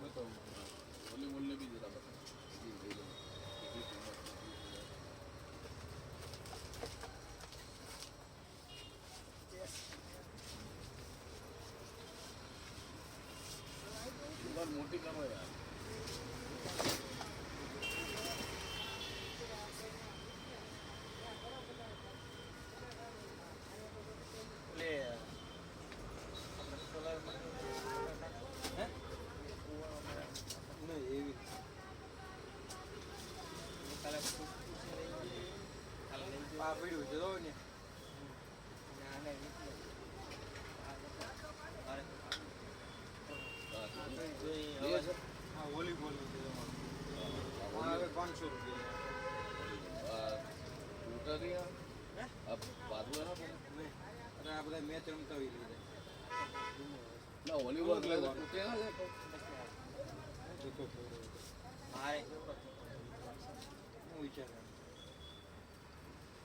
બતાવું વોલીબોલ ને બી જરા બતાવો. ઈ લઈ લો. કેટલી કિંમત? કિંમત મોટી કરો યાર પડ્યું છે જો ને આને રીતે હા વોલીબોલ નું છે તમારું હવે 500 રૂપિયા આ બાજુ ના પડે? અને આ બધા મેચ રમતા હોય લીધે ના વોલીબોલ એટલે તૂટે ના જાય પણ. મારે હું વિચાર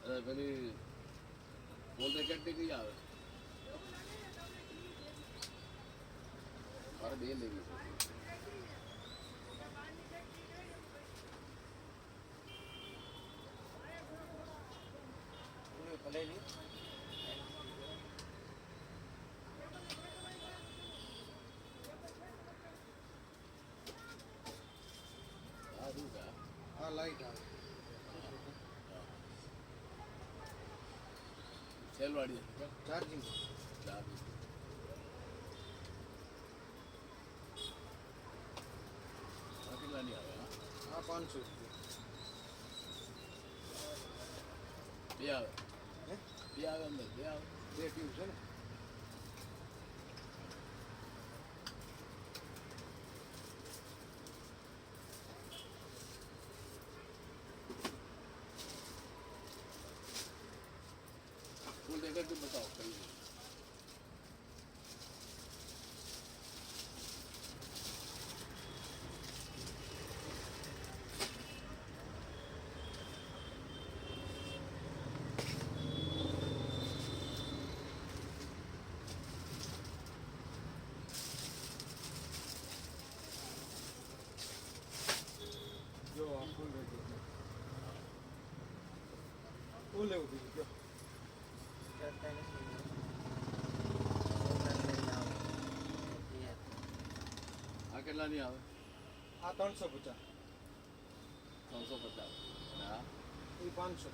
અને પેલી બોલ રેકેટ કઈ આવે? મારે બે લેવી છે. ભલે લી હા શું છે? આ લાઈટ આવે સેલવાડી ચાર્જિંગ કેટલા ની આવે? આ 500 રૂપિયા બે આવે હે બે આવે અંદર બે આવે. 2 ટ્યુબ છે ને ફૂલ રેકેટ બતાવો કઈ છે? જો આ ફૂલ રેડી ફૂલ લેવું બીજું જો કરતા નથી આ કેટલા ની આવે? આ 350 350. હા એ 500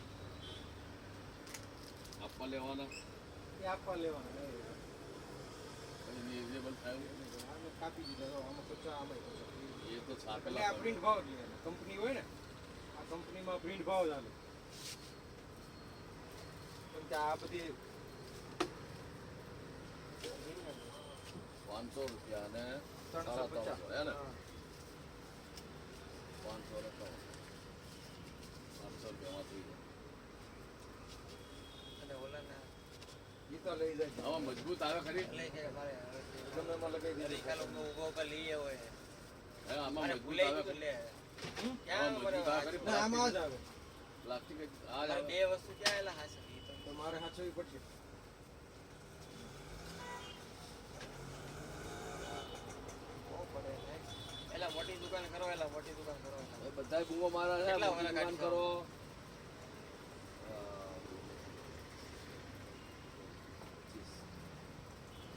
આપવા લેવાના એ આપવા લેવાના રિઝનેબલ થાય આને કાપી દીધા જો આમાં 50 આમાં 50 એ તો એટલે છાપેલા આ પ્રિન્ટ ભાવ જ લેવાનો કંપની હોય ને આ કંપનીમાં પ્રિન્ટ ભાવ જ આવે કેમ કે આ બધી 500 રૂપિયા અને 350 હે ને હા. 500 રકમ 500 રૂપિયામાં થઈ જાય. અને ઓલાના ઈ તો લઈ જાય આમાં મજબૂત આવે ખરી? એટલે કે મારે ગમે એમાં લગાવી હવે દીધી. ખાલો ઉભો પર લઈએ હોય હે આમાં મારે મજબૂત ભૂલાઈ આવે ગયું ખરી? લે આમાં ક્યાં મજબૂત આવે ખરી? ના આમાં જ આવે પ્લાસ્ટિક આ જ મારે આવે. બે વસ્તુ ક્યાં એલા હાસે તો મારે સાચવવી પડશે બહુ પડે ને એલા મોટી દુકાન કરો એલા મોટી દુકાન કરો હવે બધાય બૂમો મારા છે કેટલા મોટી વાળા દુકાન કાઢશો? કરો.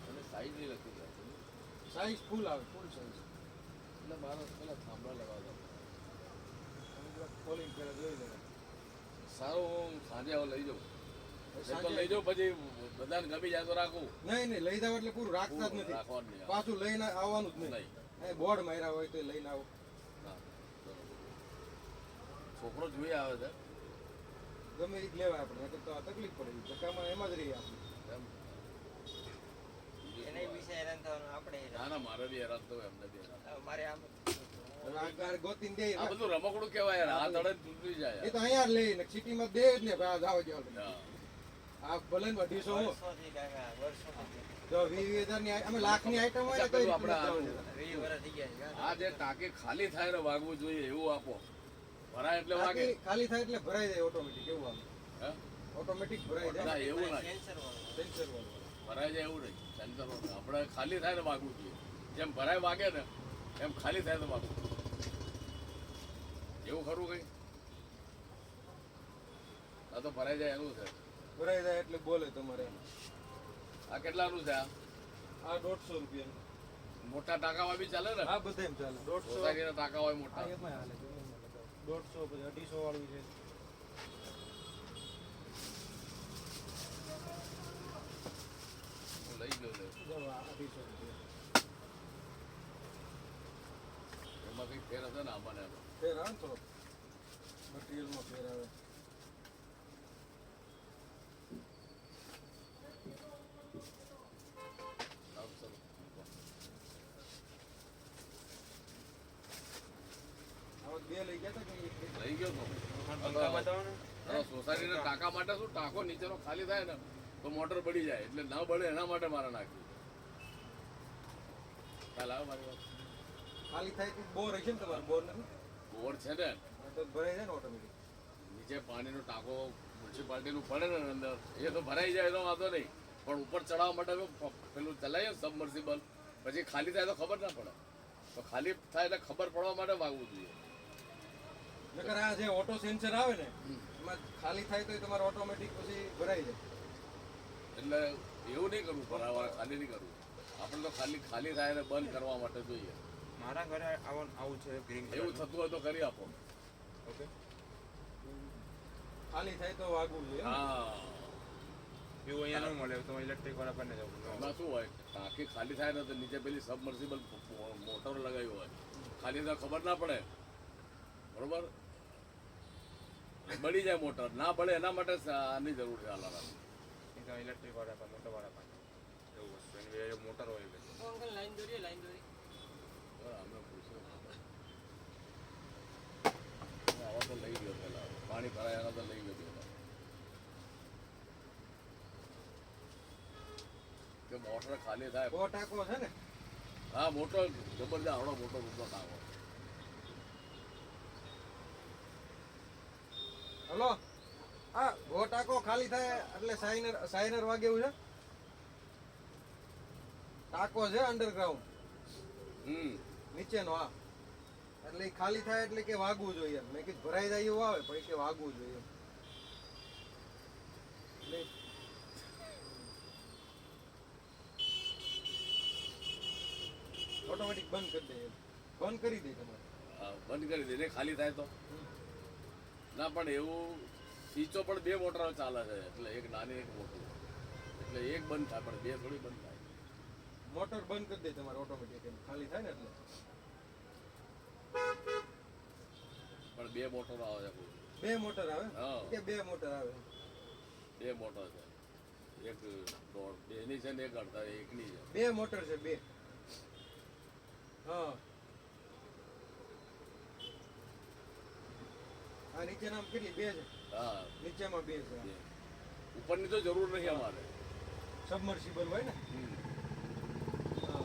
અને સાઈઝ નહીં લખી દે સાઈઝ ફૂલ આવે ફૂલ સાઈઝ એટલે મારે પેલા થાંભલા લેવા દો. ખોલીને પહેલા જોઈ લેવા સારું હું સાંજે હવે લઈ જાઉં. એ તો સાંજે- લઈ જાઉં પછી બધાને ગમી જાય તો રાખું. નહીં નહીં લઈ જાવ એટલે પૂરું રાખતા જ નથી રાખવાનું નહીં. પાછું લઈને આવવાનું જ નહીં નહીં. અહીં બોર્ડ માર્યા હોય તો લઈને આવો હા, બરોબર. છોકરો જોઈ આવે છે ગમે એ જ લેવાય આપણે નહીંતર તો આ તકલીફ પડે ધક્કામાં એમાં જ રહીએ આપણે એમ. એને વિશે હેરાન થવાનું આપણે હેરાન. ના ના મારે બી હેરાન થવું એમને બી હેરાન. હવે મારે આમ હવે આ ગાર ગોતીને દે આ બધું રમકડું કહેવાય યાર. આ તળે જ તૂટી જાય એ તો અહીંયા જ લઈને સિટીમાં દે જ ને ભાઈ જાવ જાવ હા. આ ભલે ને 250 હું વર્ષોથી કાકા વર્ષોથી જો 20,000 ની અમે લાખની આઈટમ હોય ને તો પેલું આપણે આપણે આનું 20 વર્ષ થઈ ગયા છે કાકા. આ જે ટાંકી ખાલી થાય ને વાગવું જોઈએ એવું આપો. ભરાય એટલે વાગે. ખાલી થાય એટલે ભરાઈ જાય ઓટોમેટિક એવું આવે હે? ઓટોમેટિક ભરાઈ ના જાય એવું ના. કેન્સર વાળું. સેન્સર વાળું ભરાય જાય એવું નહીં. સેન્સર વાળું. આપણે ખાલી થાય ને વાગવું જોઈએ. જેમ ભરાય વાગે ને એમ ખાલી થાય તો વાગવું. એવું ખરું કઈ? આ તો ભરાઈ જાય એનું છે. ભરાઈ જાય એટલે બોલે તમારે આ કેટલાનું છે આ? આ 150 રૂપિયા મોટા ટાંકામાં બી ચાલે ને? આ બધા એમ ચાલે 150 સોસાયટીના ટાંકા હોય મોટા. આ એમાં હાલે 150 પછી 250 વાળું છે હું લઈ ગયો છે. જો આ 250 રૂપિયા એમાં કંઈક ફેર હશે ને આમાં ને આમાં. ફેર આવે ને થોડો મટીરિયલમાં ફેર આવે બે લઈ ગયા હતા કે એક? લઈ ગયો તો પંખા બતાવો ને. સોસાયટીના ટાંકા માટે શું ટાંકો નીચેનો ખાલી થાય ને તો મોટર બળી જાય એટલે ના બળે એના માટે મારે નાખ્યું. ખ્યાલ આવે મારી વાત? ખાલી થાય તો બોર હશે ને તમારે? બોર નથી? બોર છે ને હા, તો ભરાઈ જાય ને ઓટોમેટિક. નીચે પાણીનો ટાંકો મ્યુનિસિપાલિટીનું પડે ને અંદર એ તો ભરાઈ જાય એનો વાંધો નહીં, પણ ઉપર ચડાવવા માટે પેલું ચલાવીએ સબમર્સિબલ પછી ખાલી થાય તો ખબર ના પડે. તો ખાલી થાય એટલે ખબર પડવા માટે વાગવું જોઈએ. નકર આ જે ઓટો સેન્સર આવે ને એમાં ખાલી થાય તો તમારે ઓટોમેટિક પછી ભરાઈ જાય. એટલે એવું નહીં કરવું, ભરાવા ખાલી નહીં કરવું. આપણે તો ખાલી ખાલી થાય ને બંધ કરવા માટે જોઈએ. મારા ઘરે આવું છે ગ્રીન એવું થતું હોય તો કરી આપો. ઓકે. ખાલી થાય તો વાગવું જોઈએ. હા, એવું અહીંયા ન મળે તો ઇલેક્ટ્રિક વાળા પર જવું. એમાં શું હોય, ટાંકી ખાલી થાય ને તો નીચે પેલી સબમર્સિબલ મોટર લગાવી હોય, ખાલી તો ખબર ના પડે, બરોબર? બળી જાય મોટર, ના બળે એના માટે આની જરૂર છે અલાર્મ. ઇલેક્ટ્રિક વાળા પર મોટર વાળા પર એવું વસ્તુ એની મોટર હોય એટલે અંકલ લાઈન દોરીએ લાઈન દોરી. અમે પૂછ્યું આવા તો લઈ ગયો પેલા, પાણી ભરાય એના તો લઈ ગયો પેલા કે મોટર ખાલી થાય. બહુ ટાંકો છે ને. હા, મોટો જબરદસ્ત આવડો મોટો ટાંકો. હલો, હા, ગો ટાંકો ખાલી થાય એટલે સાઇનર વાગે એવું છે. ટાંકો છે અંડરગ્રાઉન્ડ નીચેનો. હા, એટલે ઈ ખાલી થાય એટલે કે વાગવું જોઈએ. મેં કીધું ભરાઈ જાય એવું આવે પછી કે વાગવું જોઈએ. એટલે ઓટોમેટિક બંધ કરી દે. બંધ કરી દે તમારે. હા, બંધ કરી દે ખાલી થાય તો. ના પણ એવું સ્વિચો પણ બે મોટરો ચાલે છે, એટલે એક નાની એક મોટી, એટલે એક બંધ થાય પણ બે થોડી બંધ થાય. મોટર બંધ કરી દે તમારે ઓટોમેટિક ખાલી થાય ને એટલે. પણ બે મોટરો આવે છે. બે મોટર આવે હા, કે બે મોટર આવે? બે મોટર છે, એક દોઢ બેની છે ને એક અડધા એકની છે. બે મોટર છે, બે. હા, આ નીચે નામ કેટલી? બે છે. હા, નીચેમાં બે છે. બે. ઉપરની તો જરૂર નથી અમારે. સબમર્સિબલ હોય ને. હા.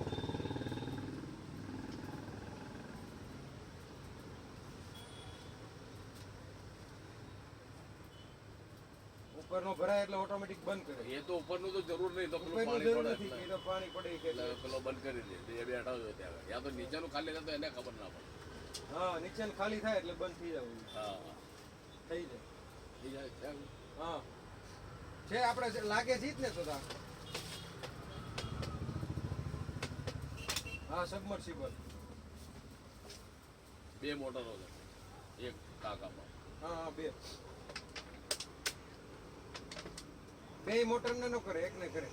ઉપરનો ભરાય એટલે ઓટોમેટિક બંધ કરે. એ તો ઉપરનું તો જરૂર નહીં, તો પેલું ઉપરનું પાણી જરૂર પડે નથી, એટલે. એ તો પાણી પડે કે એટલે પેલો બંધ કરી દે, એ બેઠા હોય ત્યાં આગળ. યા તો નીચેનું ખાલી થાય તો એને ખબર ના પડે. હા, નીચે ખાલી થાય એટલે બંધ થઈ જવું. હા, થઈ જાય. થઈ જાય ત્યાં. હા, છે આપણે લાગે છે જ ને તો. હા, સબમર્સિબલ. બે મોટરો છે એક ટાંકામાં. હા હા, બે. બે મોટર ને ન કરે, એક ને કરે.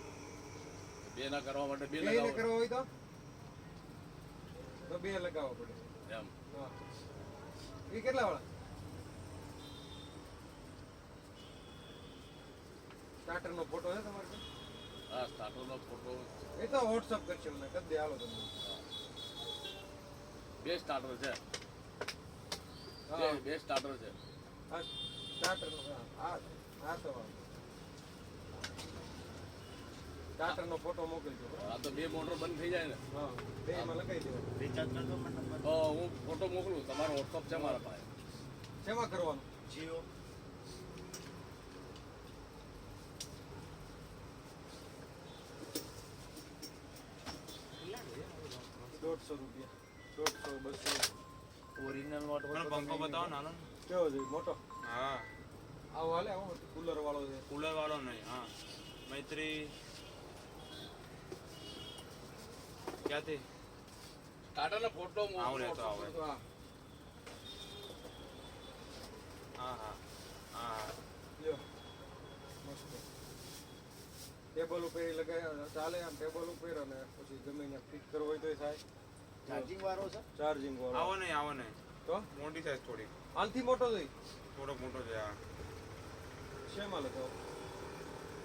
બે ના કરવા માટે બે બે ને લગાવો કરવો હોય તો બે લગાવવા પડે. એમ. હા, એ કેટલા વાળા? સ્ટાર્ટર નો ફોટો છે તમારે પાસે? હા, સ્ટાર્ટરનો ફોટો. એ તો વોટ્સઅપ કરશે મને, કરી દે. હાલો તમે. બે સ્ટાર્ટર છે. હા, બે સ્ટાર્ટર છે. હા, સ્ટાર્ટર નો. હા, હા, તો સ્ટાર્ટર નો ફોટો મોકલજો. આ તો બે મોટર બંધ થઈ જાય ને હા, બે માં લગાવી દેવાનું. રિચાર્જ કરજો મને નંબર. તો હું ફોટો મોકલું. તમારો વોટ્સઅપ છે મારા પાસે. શેમાં કરવાનું? જીઓ. ₹150, 150, 200. ઓરિજિનલ વોટ પંખો બતાવો નાનો. કેવો છે? મોટો? હા, આવો હાલે, આવો કુલર વાળો છે. કુલર વાળો નહીં. હા, મૈત્રી ક્યાંથી? સ્ટાર્ટરનો ફોટો આવો લેતો આવો. હા, હા હા હા. લ્યો. મસ્ત. ટેબલ ઉપર એ લગાવ્યા ચાલે, આમ ટેબલ ઉપર, અને પછી ગમે ત્યાં ફિટ કરવો હોય તો એ થાય. ચાર્જિંગ વાળો છે. ચાર્જિંગ વાળો. આવો નહીં, આવો નહીં. તો મોટી સાઈઝ થોડી. આનથી મોટો જોઈ. થોડોક મોટો છે. હા, શેમાં લગાવો?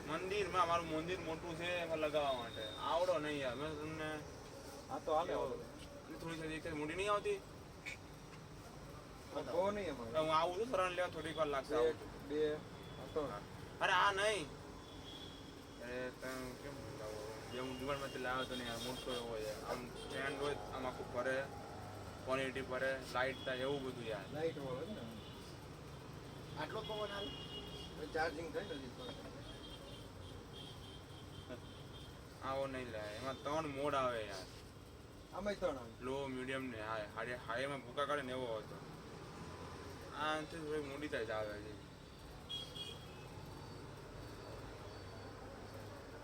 મંદિરમાં અમારું મંદિર મોટું છે એમાં લગાવવા માટે. આવડો નહીં યાર, મેં તમને હા, તો હાલે. થોડી સાઈઝ એક મોટી નહીં આવતી. કહો નહીં અમારે હું આવું છું ત્રણ લેવા થોડીક વાર લાગશે આવું છું. 2 3 અરે આ નહીં અરે તમે કેમ લાવો જે હું દુકાનમાંથી લાવ્યો તો ને યાર મોટો એવો હોય આમ સ્ટેન્ડ હોય આમ આખું ફરે ક્વોલિટી ફરે લાઇટ થાય એવું બધું યાર લાઈટ વાળો ને આટલો પવન હાલ ચાર્જિંગ થાય ને હજી આવો નહીં લે એમાં 3 મોડ આવે યાર આમાંય 3 આવે લો મીડિયમ ને હાઈમાં ભૂકા કાઢે ને એવો હતો આનાથી થોડી મોડી સાઈઝ આવે છે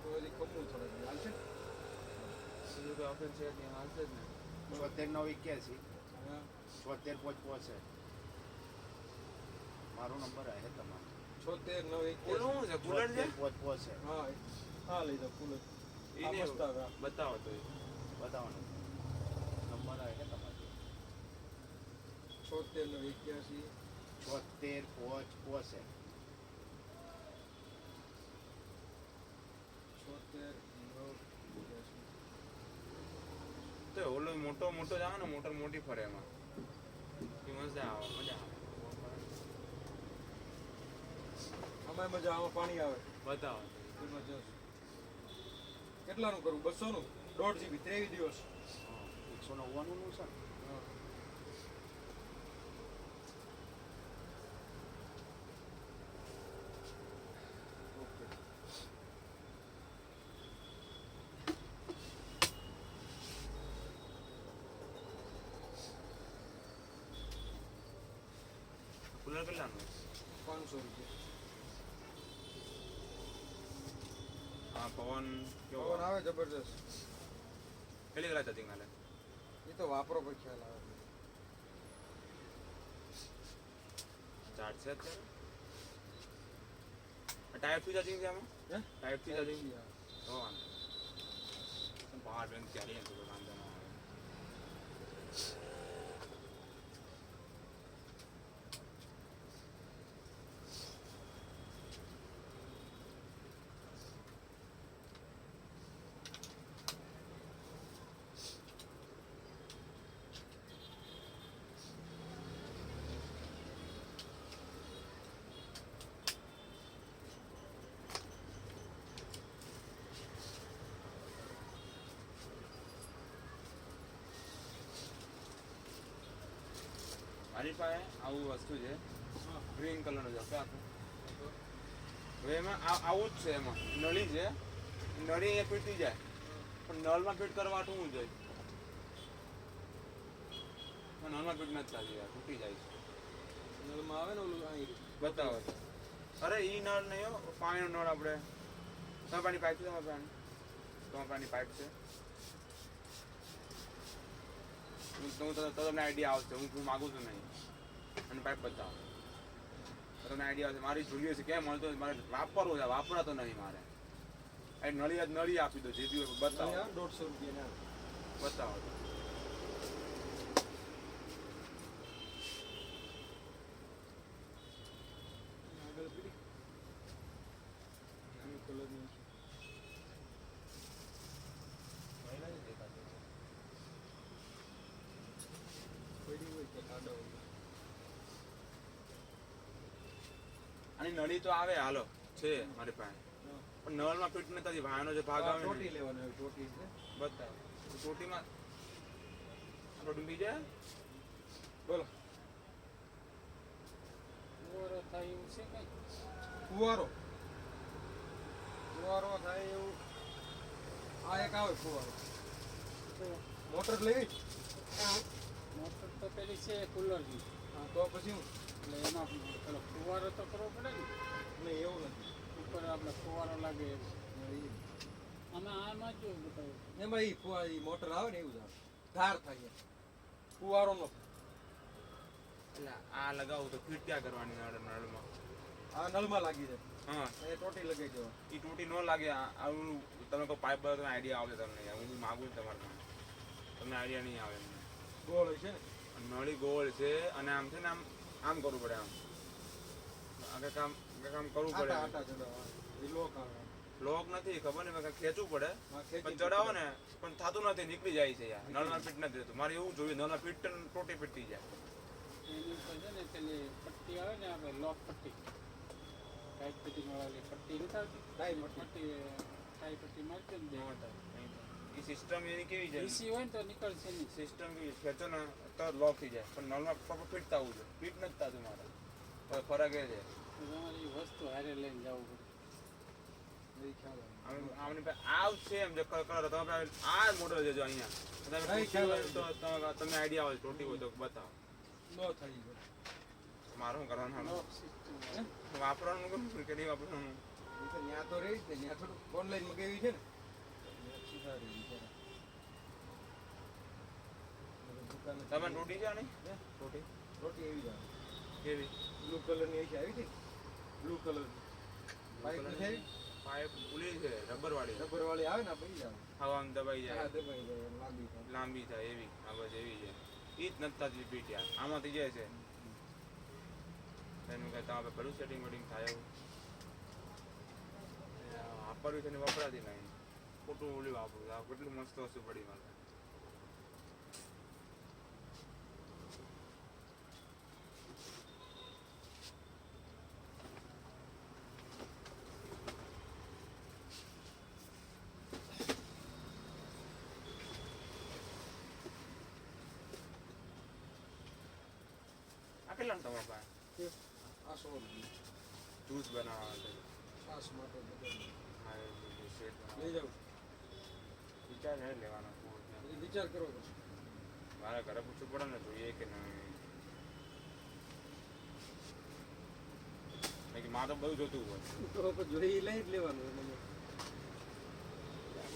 તો હજી કમવું થોડું હાલશે ને? બીજું તો ઓપ્શન છે ત્યાં હાલશે જ ને 76 હા 76 છે મારો નંબર આવે તમારો 76 9 ઓલું શું છે કુલર છે છે હા હા લઈ જાઓ ફૂલ એને મસ્ત આવે આ. બતાવો તો એ. બતાવવાનું નંબર આવે તમારો 76 9 81 76 તો ઓલો મોટો મોટો જ આવે ને મોટર મોટી ફરે એમાં એ મજા આવે આમાં મજા આમાં પાણી આવે બતાવો એમાં જશ. કેટલાનું કરું 200 નું 1.5 GB 23 દિવસ 199 નું છે હા ઓકે કુલર કેટલાનું 500 રૂપિયા હા પવન કેવો પવન આવે જબરજસ્ત કેટલી કલાક ચાર્જિંગ હાલે એ તો વાપરો પછી ખ્યાલ આવે ચાર્જ છે અત્યારે ટાઈપ થી ચાર્જિંગ છે આમાં હે ટાઈપ થી ચાર્જિંગ હા. તો વાંધો બહાર બેન ચાલી તો વાંધો ના આવે મારી પાસે આવું વસ્તુ છે ગ્રીન કલરનો છે આખું હવે એમાં આવું જ છે એમાં નળી છે નળી અહીંયા ફિટ થઈ જાય પણ નળમાં ફિટ કરવા શું જોઈએ નળમાં ફિટ નથી થતી યાર તૂટી જાય છે નળમાં આવે ને ઓલું અહીં બતાવો તો. અરે ઈ નળ નહીં હો પાણીનો નળ આપણે તમારા પાણી પાઇપ છે તમારા પાણી પાઇપ છે તમને આઈડિયા આવશે હું માગું છું નહીં અને પાઇપ બતાવો તો તમને આઈડિયા આવશે મારી જોઈએ છે કેમ મળતો મારે વાપરવું છે વાપરાતો નહીં મારે એ નળી આપી દો જે દિવસ બતાવો 150 રૂપિયા ના બતાવો તો. આગળ પીડી આ કલરની પડી હોય કે આડો હોય આની નળી તો આવે હાલો છે મારી પાસે પણ નળમાં ફિટ નથી થતી ભાઈનો જે ભાગ આવે ને ટોટી લેવાનો હોય ટોટી છે બતાવો ચોટીમાં ડૂબી જાય બોલો ફુવારો થાય એવું છે કઈ ફુવારો ફુવારો થાય એવું આ એક આવે ફુવારો મોટર લેવી મોટર તો પેલી છે કુલરની હા તો પછી હું એટલે એમાં પેલો ફુવારો તો કરવો પડે ને નહીં એવું નથી ઉપર આપણે ફુવારો લાગે એવું આમાં આમાં જ બતાવ્યું એમાં ઈ મોટર આવે ને એવું જ આવે ધાર થાય એમ. ફુવારો નો એટલે આ લગાવું તો ફિટ ક્યાં કરવાની નળમાં આ નળમાં લાગી જાય હા એ ટોટી લગાવી દેવા એ તૂટી ન લાગે આવું તમે કોઈ પાઇપ તમે આઈડિયા આવશે તમને યાર. હું માગું છું તમારે પાસે. તમને આઈડિયા નહીં આવે એમને. ગોળ હોય છે ને નળી ગોળ છે અને આમ છે ને આમ કરવું પડે આમ આગળ કામ કરવું પડે આટા આટા ચડાવવા એ લોક આવે લોક નથી ખબર ને ખેંચવું પડે હા, ખેંચી પણ ચડાવો ને પણ થતું નથી નીકળી જાય છે યાર નળમાં ફિટ નથી રહેતું મારે એવું જોયું નળમાં ફિટ તૂટી ફિટ થઈ જાય એની ઉપર છે ને પેલી પટ્ટી આવે ને આપણે લોક પટ્ટી ટાઈટ પટ્ટી મળેલી પટ્ટી નથી આવતી પટ્ટી ટાઈ પટ્ટી મારતી ને એ સિસ્ટમ એની કેવી છે ઈસી હોય ને તો નીકળશે નહીં. સિસ્ટમ કેવી ખેંચો ને તો લોક થઈ જાય પણ નળમાં પ્રોપર ફિટ થવું છે ફિટ નથી થતું મારે તો ફરક એ છે તો તમારે એ વસ્તુ હારે લઈને જવું પડે. આમની પાસે આવ છે એમ જે કલર તમે આ મોડલ છે જો અહીંયા તમે પૂછ્યું હોય તો તમને આઈડિયા હોય ટોટી હોય તો બતાવો મારું શું કરવાનું લોક સિસ્ટમ વાપરવાનું કરું કે નહીં વાપરવાનું ત્યાં તો રહી જ ને ત્યાં થોડું ઓનલાઈન મગાવી છે ને તમે ટોટી છે નહીં ટોટી રોટી એવી જ આવે કેવી બ્લુ કલરની એસી આવી હતી બ્લુ કલર પાઇપ છે પાઇપ ઉલી છે રબર વાળી રબર વાળી આવે ને પડી આવે હવામાં દબાઈ જાય હા દબાઈ જાય લાંબી થાય લાંબી થાય એવી આ બસ એવી છે એ જ નથી થતી પીટ યાર આમાં થઈ જાય છે એનું કઈ તમે ઘણું સેટિંગ વેટિંગ થાય એવું વાપરવી છે ને વપરાતી નહીં ખોટું ઓલી વાપરું આ કેટલી મસ્ત વસ્તુ પડી મારે આ કેટલા તમારા પાસે આ સો જ્યુસ બનાવવા છે છાસ માટે બધા હા એ બધું શેક લઈ જાઉં વિચાર હે લેવાનો એ વિચાર કરો પછી મારા ઘરે પૂછવું પડે ને જોઈએ કે નહીં કે મારે તો બધું જોતું હોય તો પછી જોઈ લઈ જ લેવાનું મને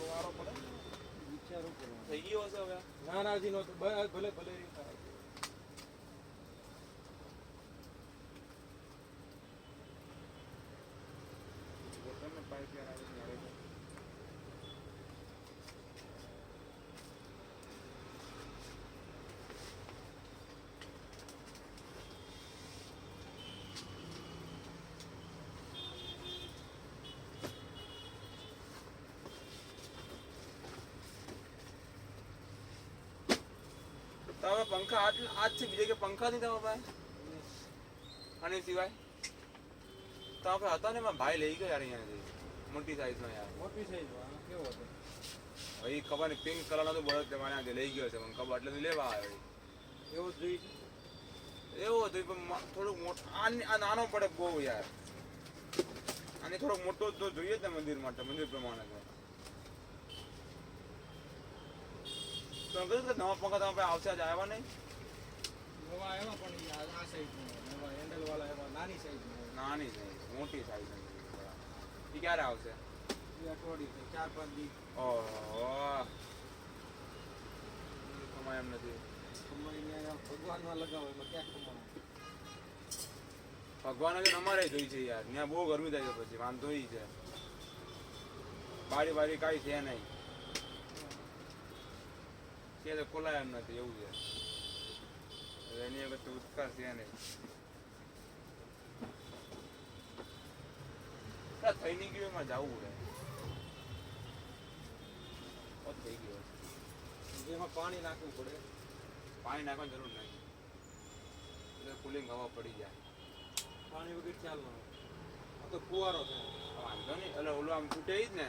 વારો પડે ને. વિચારો કરવાનો થઈ ગયો હશે હવે ના ના હજી નહોતું ભલે ભલે રીતે બોટલને પાઇપ યાર આવી ત્યારે તો તો હવે પંખા આજ છે બીજે કે પંખા નહીં તમારા પાસે આની સિવાય તો આપણે હતા ને એમાં ભાઈ લઈ ગયો યાર અહીંયાથી મોટી સાઈઝનો યાર મોટી સાઈઝ કેવો હતો હવે ખબર નહીં પિંક કલરનો તો બળદ તમારે ત્યાંથી લઈ ગયો છે મને ખબર એટલે લેવા આવ્યો એવો જ જોઈએ છે એવો હતો પણ થોડુંક મોટો આ નાનો પડે બહુ યાર આને થોડોક મોટો તો જોઈએ જ ને મંદિર માટે મંદિર પ્રમાણે તો તમે કીધું કે નવા પંખા તમારા પાસે આવશે આજે આવ્યા નહીં નવા આવ્યા પણ ઈ આ સાઈઝ નવા હેન્ડલ વાળા એવા નાની સાઈઝ નાની છે મોટી સાઈઝ એ ક્યારે આવશે એ અઠવાડિયું 4-5 દી ઓહો કમાય એમ નથી કમાઈને ભગવાનમાં લગાવો એમાં ક્યાં કમાવા ભગવાન જ અમારે જોઈ છે યાર ત્યાં બહુ ગરમી થાય છે પછી વાંધો ઈ છે બારી બારી કાંઈ છે નહીં છે તો ખોલાય એમ નથી એવું છે એટલે એની વખતે ઉત્કાર છે નહીં થઈ નહીં ગયું એમાં જવું રહે થઈ ગયો એમાં પાણી નાખવું પડે પાણી નાખવાની જરૂર નહીં એટલે કુલિંગ હવા પડી જાય પાણી વગર ખ્યાલ ન આવે આ તો ફુવારો થાય વાંધો નહીં એટલે ઓલું આમ છૂટે જ ને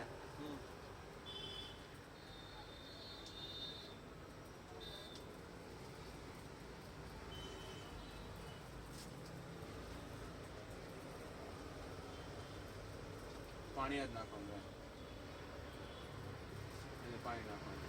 પાણી જ નાખવાનું એટલે પાણી નાખવાનું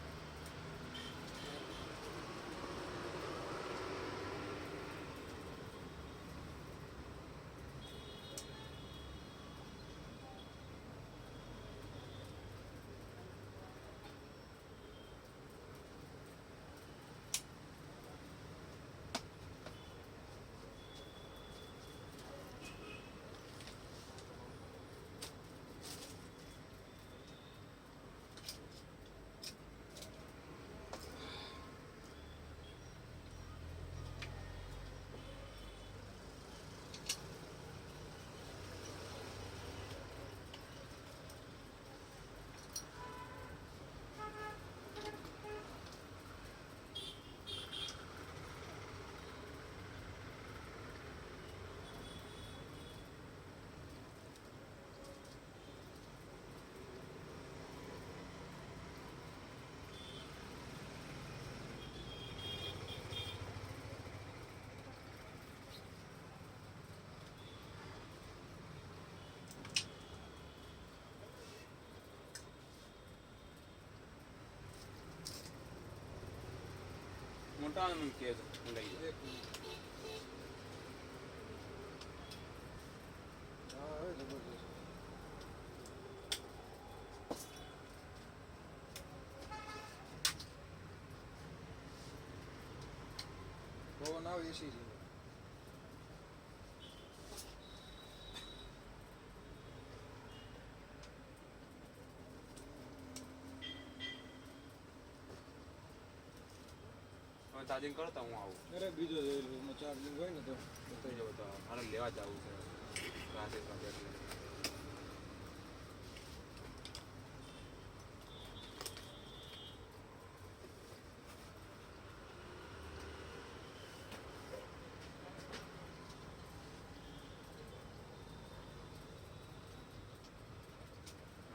મોટા મને કહેજો હું લઈ જાઉં. એક મિનિટ. હા હવે જબરજસ્ત. પવન આવે એસી જેવો. હવે ચાર્જિંગ કરો તો હું આવું. અરે બીજો જોઈ લો એમાં ચાર્જિંગ હોય ને તો થઈ જાવ તો મારે લેવા જવું છે ક્લાસીસમાં એટલે.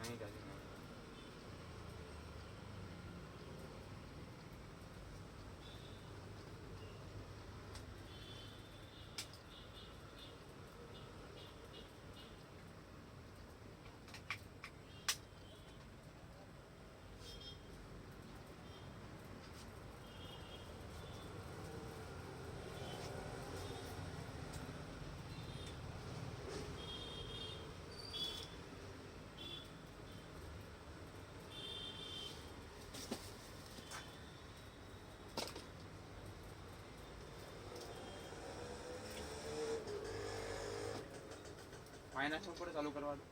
નહીં ચાર્જિંગ આવે. ફાઇનાન્સ ઉપર ચાલુ કરવાનું.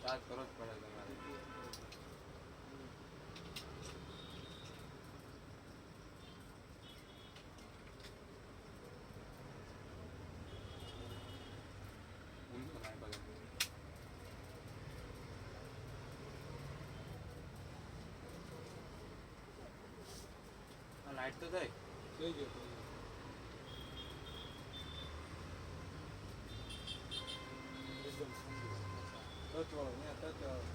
ચાર્જ કરવો જ પડે તમારે. ઊંધું તમારી પાસે. લાઈટ તો થઈ. થઈ ગયો એકદમ ટચ વાળો ત્યાં ટચ વાળો.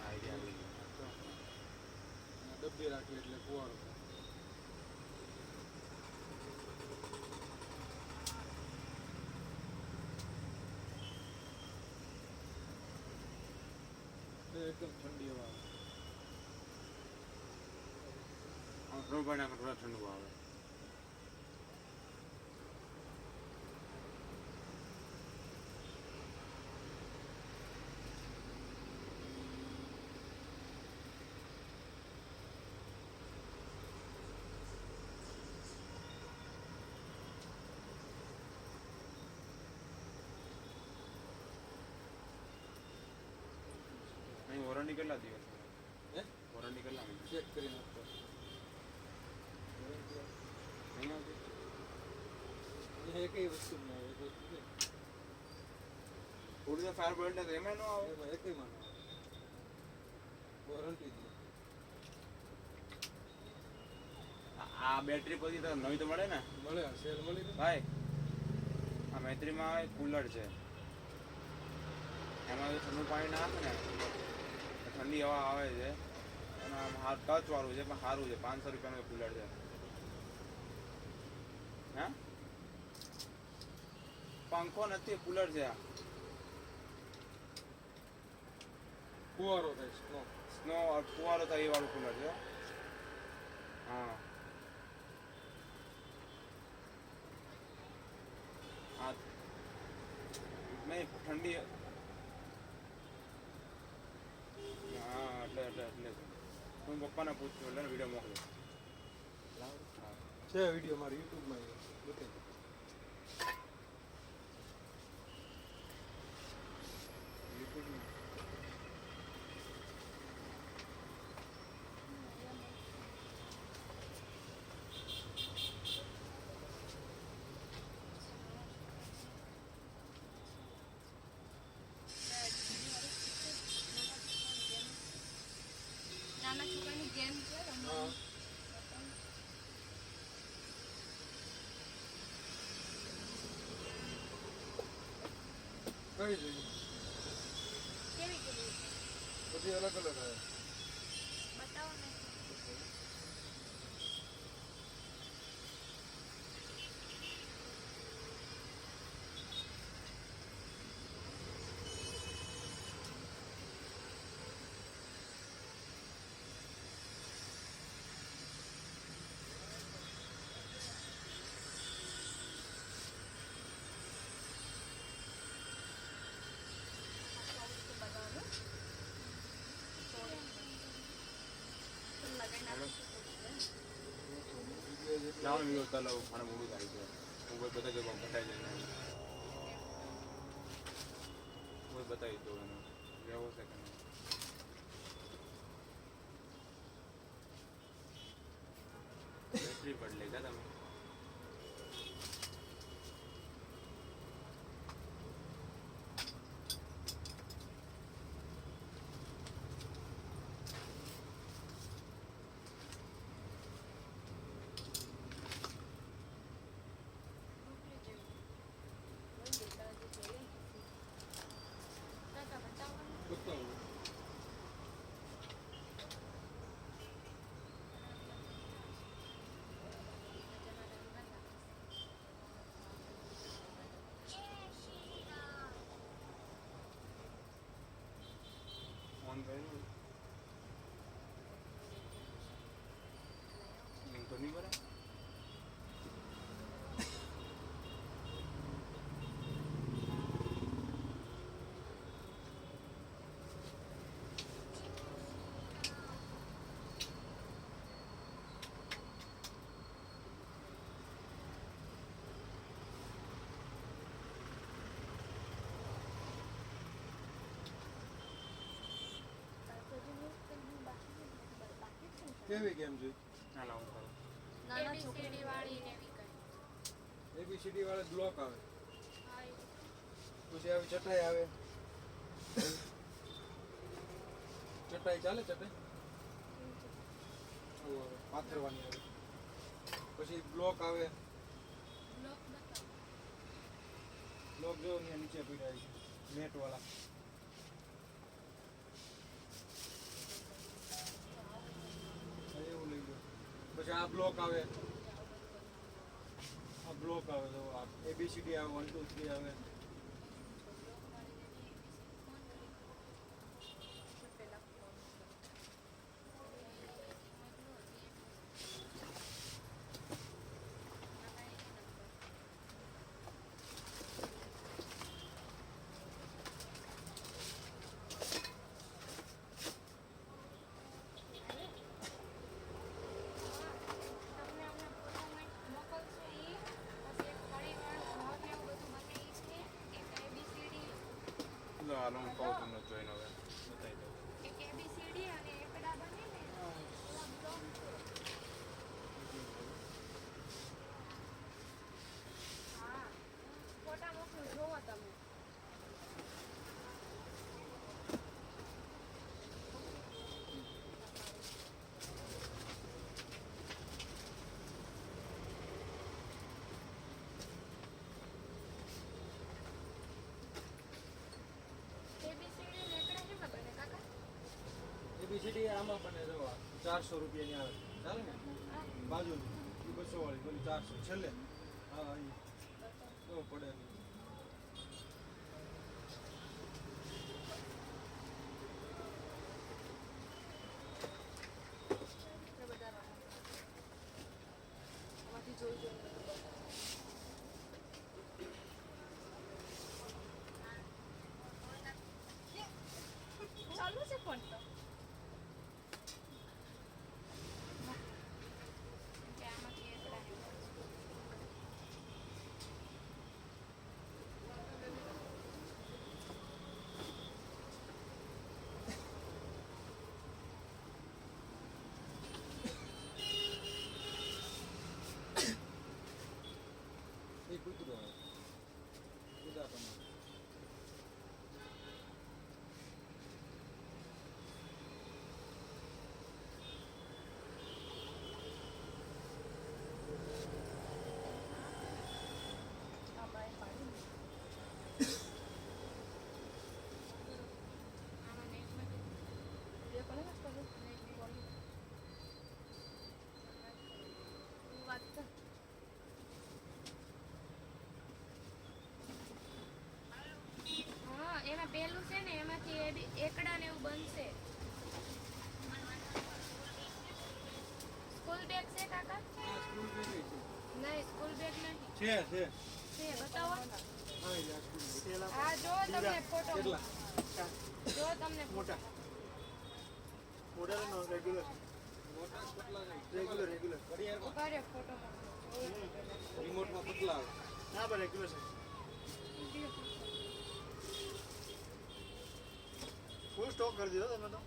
આઈડિયા આવી ડબ્બી રાખી એટલે કુવાડો. એકદમ ઠંડી હવા આવે. થોડું થોડા ઠંડુ આવે. અહીં વોરંટી કેટલા દિવસ? હે? વોરંટી કેટલા મહિના? ચેક કરી નાખતો. નહીં આવતી? અહીંયા એકય વસ્તુ ના આવે. એક વસ્તુ છે થોડી ફાયર બ્રેન્ડ એમાં ન આવે. એમાં એકય માં ના આવે. વોરંટી જ નહીં. આ બેટરી પછી તો નવી તો મળે ને મળે આ સેલ મળી ગયો. ભાઈ. આ મૈત્રીમાં કુલર છે, એમાં જો ઠંડુ પાણી નાખે ને તો ઠંડી હવા આવે છે અને આમ ટચ વાળું છે પણ સારું છે. 500 રૂપિયાનું કુલર છે. હા, પંખો નથી, કુલર છે. આ ફુવારો થાય સ્નો. ફુવારો થાય એ વાળું કુલર છે. હા, આ નહીં ઠંડી. હા એટલે હું પપ્પાને પૂછ્યું એટલે વિડીયો મોકલું. છે વિડીયો મારી યુટ્યુબમાં બતાવી. કઈ જોઈએ કેવી કેવી બધી અલગ અલગ આવે બતાવો ને. લાવો ને વિડીયો ચાલો મારે મોડું થાય છે હું કોઈ બધા જગ્યા બતાવી દઈને કોઈ બતાવી દઉં એને લેવો છે કે નહીં બેટરી બદલે કા તમે બતાવો ઓન કર્યું લિંક તો નહીં બરાબર કેવી ગેમ છે ના લાવું કરું નાના છોકરી એબીસીડી વાળા બ્લોક આવે પછી આવી ચટાઈ આવે ચટાઈ ચાલે ચટાઈ આવું આવે પાથરવાની આવે પછી બ્લોક આવે બ્લોક જો અહીંયા નીચે પીડાય છે નેટ વાળા એવું લઈ લો પછી આ બ્લોક આવે તો આ એબીસીડી આવે 1 2 3 આવે હાલો હું કહું તમને જોઈને હવે બતાવી દઉં ફોટા મોકલું જોવો તમે. એબીસીડી આમાં બને જો 400 રૂપિયાની આવે ચાલે ને બાજુની એ 200 વાળી બોલી 400 છેલ્લે હા અહીં તો પડે ચાલુ છે ફોન તો. એમાંથી એકડા ને એવું બનશે. સ્કૂલ બેગ છે કાકા? નહીં, સ્કૂલ બેગ નહીં. છે છે, બતાવો. હા, જો તમને ફોટો જો તમને મોટા મોટા નો રેગ્યુલર રેગ્યુલર ઉભા રહ્યો, ફોટો મોકલો. રિમોટ માં પતલા આવે ના પણ રેગ્યુલર છે ફૂલ સ્ટોક કરી દીધો તમે તો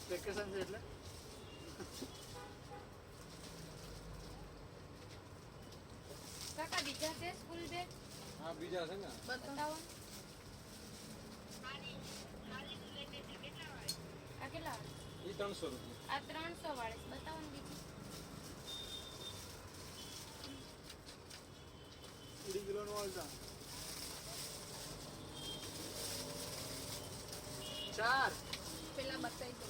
વેકેશન છે એટલે કાકા બીજા છે સ્કૂલ બેગ? હા બીજા છે ને બતાવો. આ કેટલા? એ 300 રૂપિયા આ 300 વાળી છે. બતાવો ને બીજી. 3 કિલો નો આલતા 4 પેલા બતાવી દો.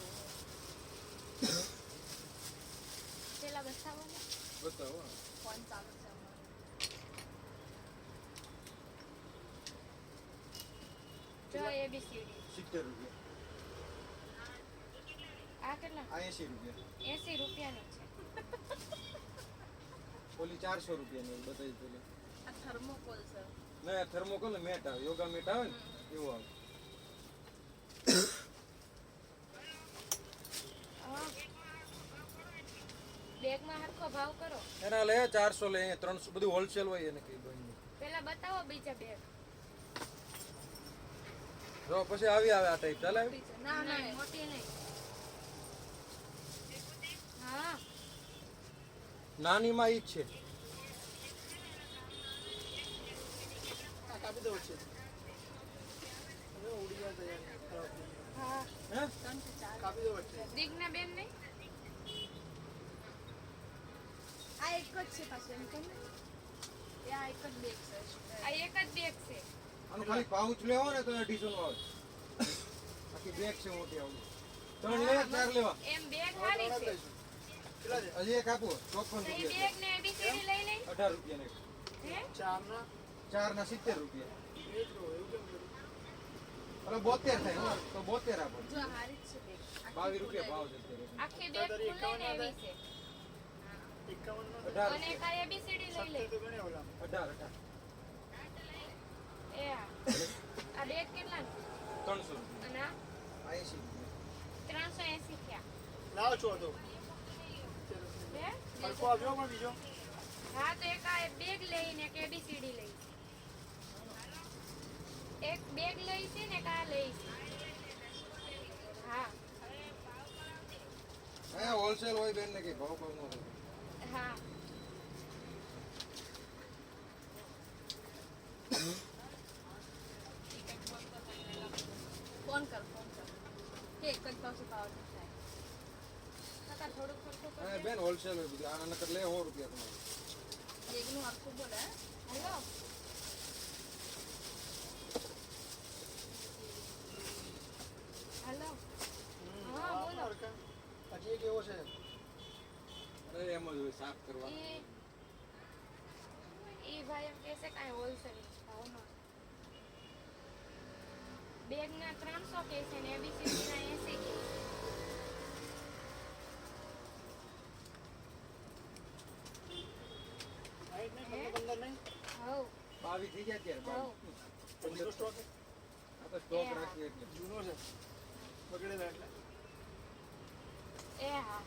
પેલા બતાવો ને. બતાવો ફોન ચાલુ છે અમારો. જો ABCD 70 રૂપિયા આ કેટલા? આ 80 રૂપિયા 80 રૂપિયાની છે. ઓલી 400 રૂપિયાની બતાવી પેલી આ થર્મોકોલ છે. ના થર્મોકોલ ને મેટ આવે યોગા મેટ આવે ને એવું આવે બેગમાં હરખો ભાવ કરો. એના લે 400 લે 300 બધું હોલસેલ હોય એને કઈ બંધ પેલા બતાવો બીજા બેગ. જો પછી આવી આવે આ ટાઈપ ચાલે ના ના મોટી નહીં. હા નાની માં ઈ જ છે કાપી દો છે ઉડી ગયા તૈયાર હા હે કાપી દો છે દિગ્ના બેન નહીં. આ એક જ છે પાછું એમ કહું. આ એક જ બેગ છે. આ એક જ બેગ છે. આનું ખાલી પાઉચ લેવો ને તો 250 નો આવે આખી બેગ છે મોટી આવું 3 લે 4 લેવા એમ બેગ હારી છે. હજી એક આપો 54 તો ઈ રૂપિયા બેગ ને ABCD લઈ લઈ. 18 રૂપિયા ને હે 4 ના 70 રૂપિયા અરે 72 થાય હો તો 72 આપો જો હારી જ છે બેગ. 22 રૂપિયા ભાવ છે અત્યારે આખી બેગ ખુલ્લે ને એવી છે. 18 અને એક ABCD લઈ લઈ. 18 એ આ બેગ કેટલા 300 રૂપિયા અને આ 80 રૂપિયા 380 થયા. લાવ છો તો હે? હરકો આવ્યો પણ બીજો હા તો એક આ બેગ લઈને એક ABCD લઈ. એક બેગ લઈ છે ને એક આ લઈ છે. હા હા હોલસેલ હોય બેન ને કે ભાવ ભાવ નો હોય હા ફોન કર કે એક જ પાસે પાવર થાય. કાકા થોડુંક થોડુંક હા બેન હોલસેલ હોય બધું આના નકર લે 100 રૂપિયા તમારે બેગનું આખું બોલે. હેલો હેલો હા બોલો. હજી કેવો છે અરે એમ જ હોય સાફ કરવા એ ભાઈ એમ કહે છે કાંઈ હોલસેલ ભાવમાં બેગના 300 કહે છે ને ABCD ના 80 કહે છે. હઉ 22 થઈ જાય ત્યારે હઉ સ્ટોક આ તો સ્ટોક રાખીએ એટલે જૂનો છે બગડેલા એટલે એ હા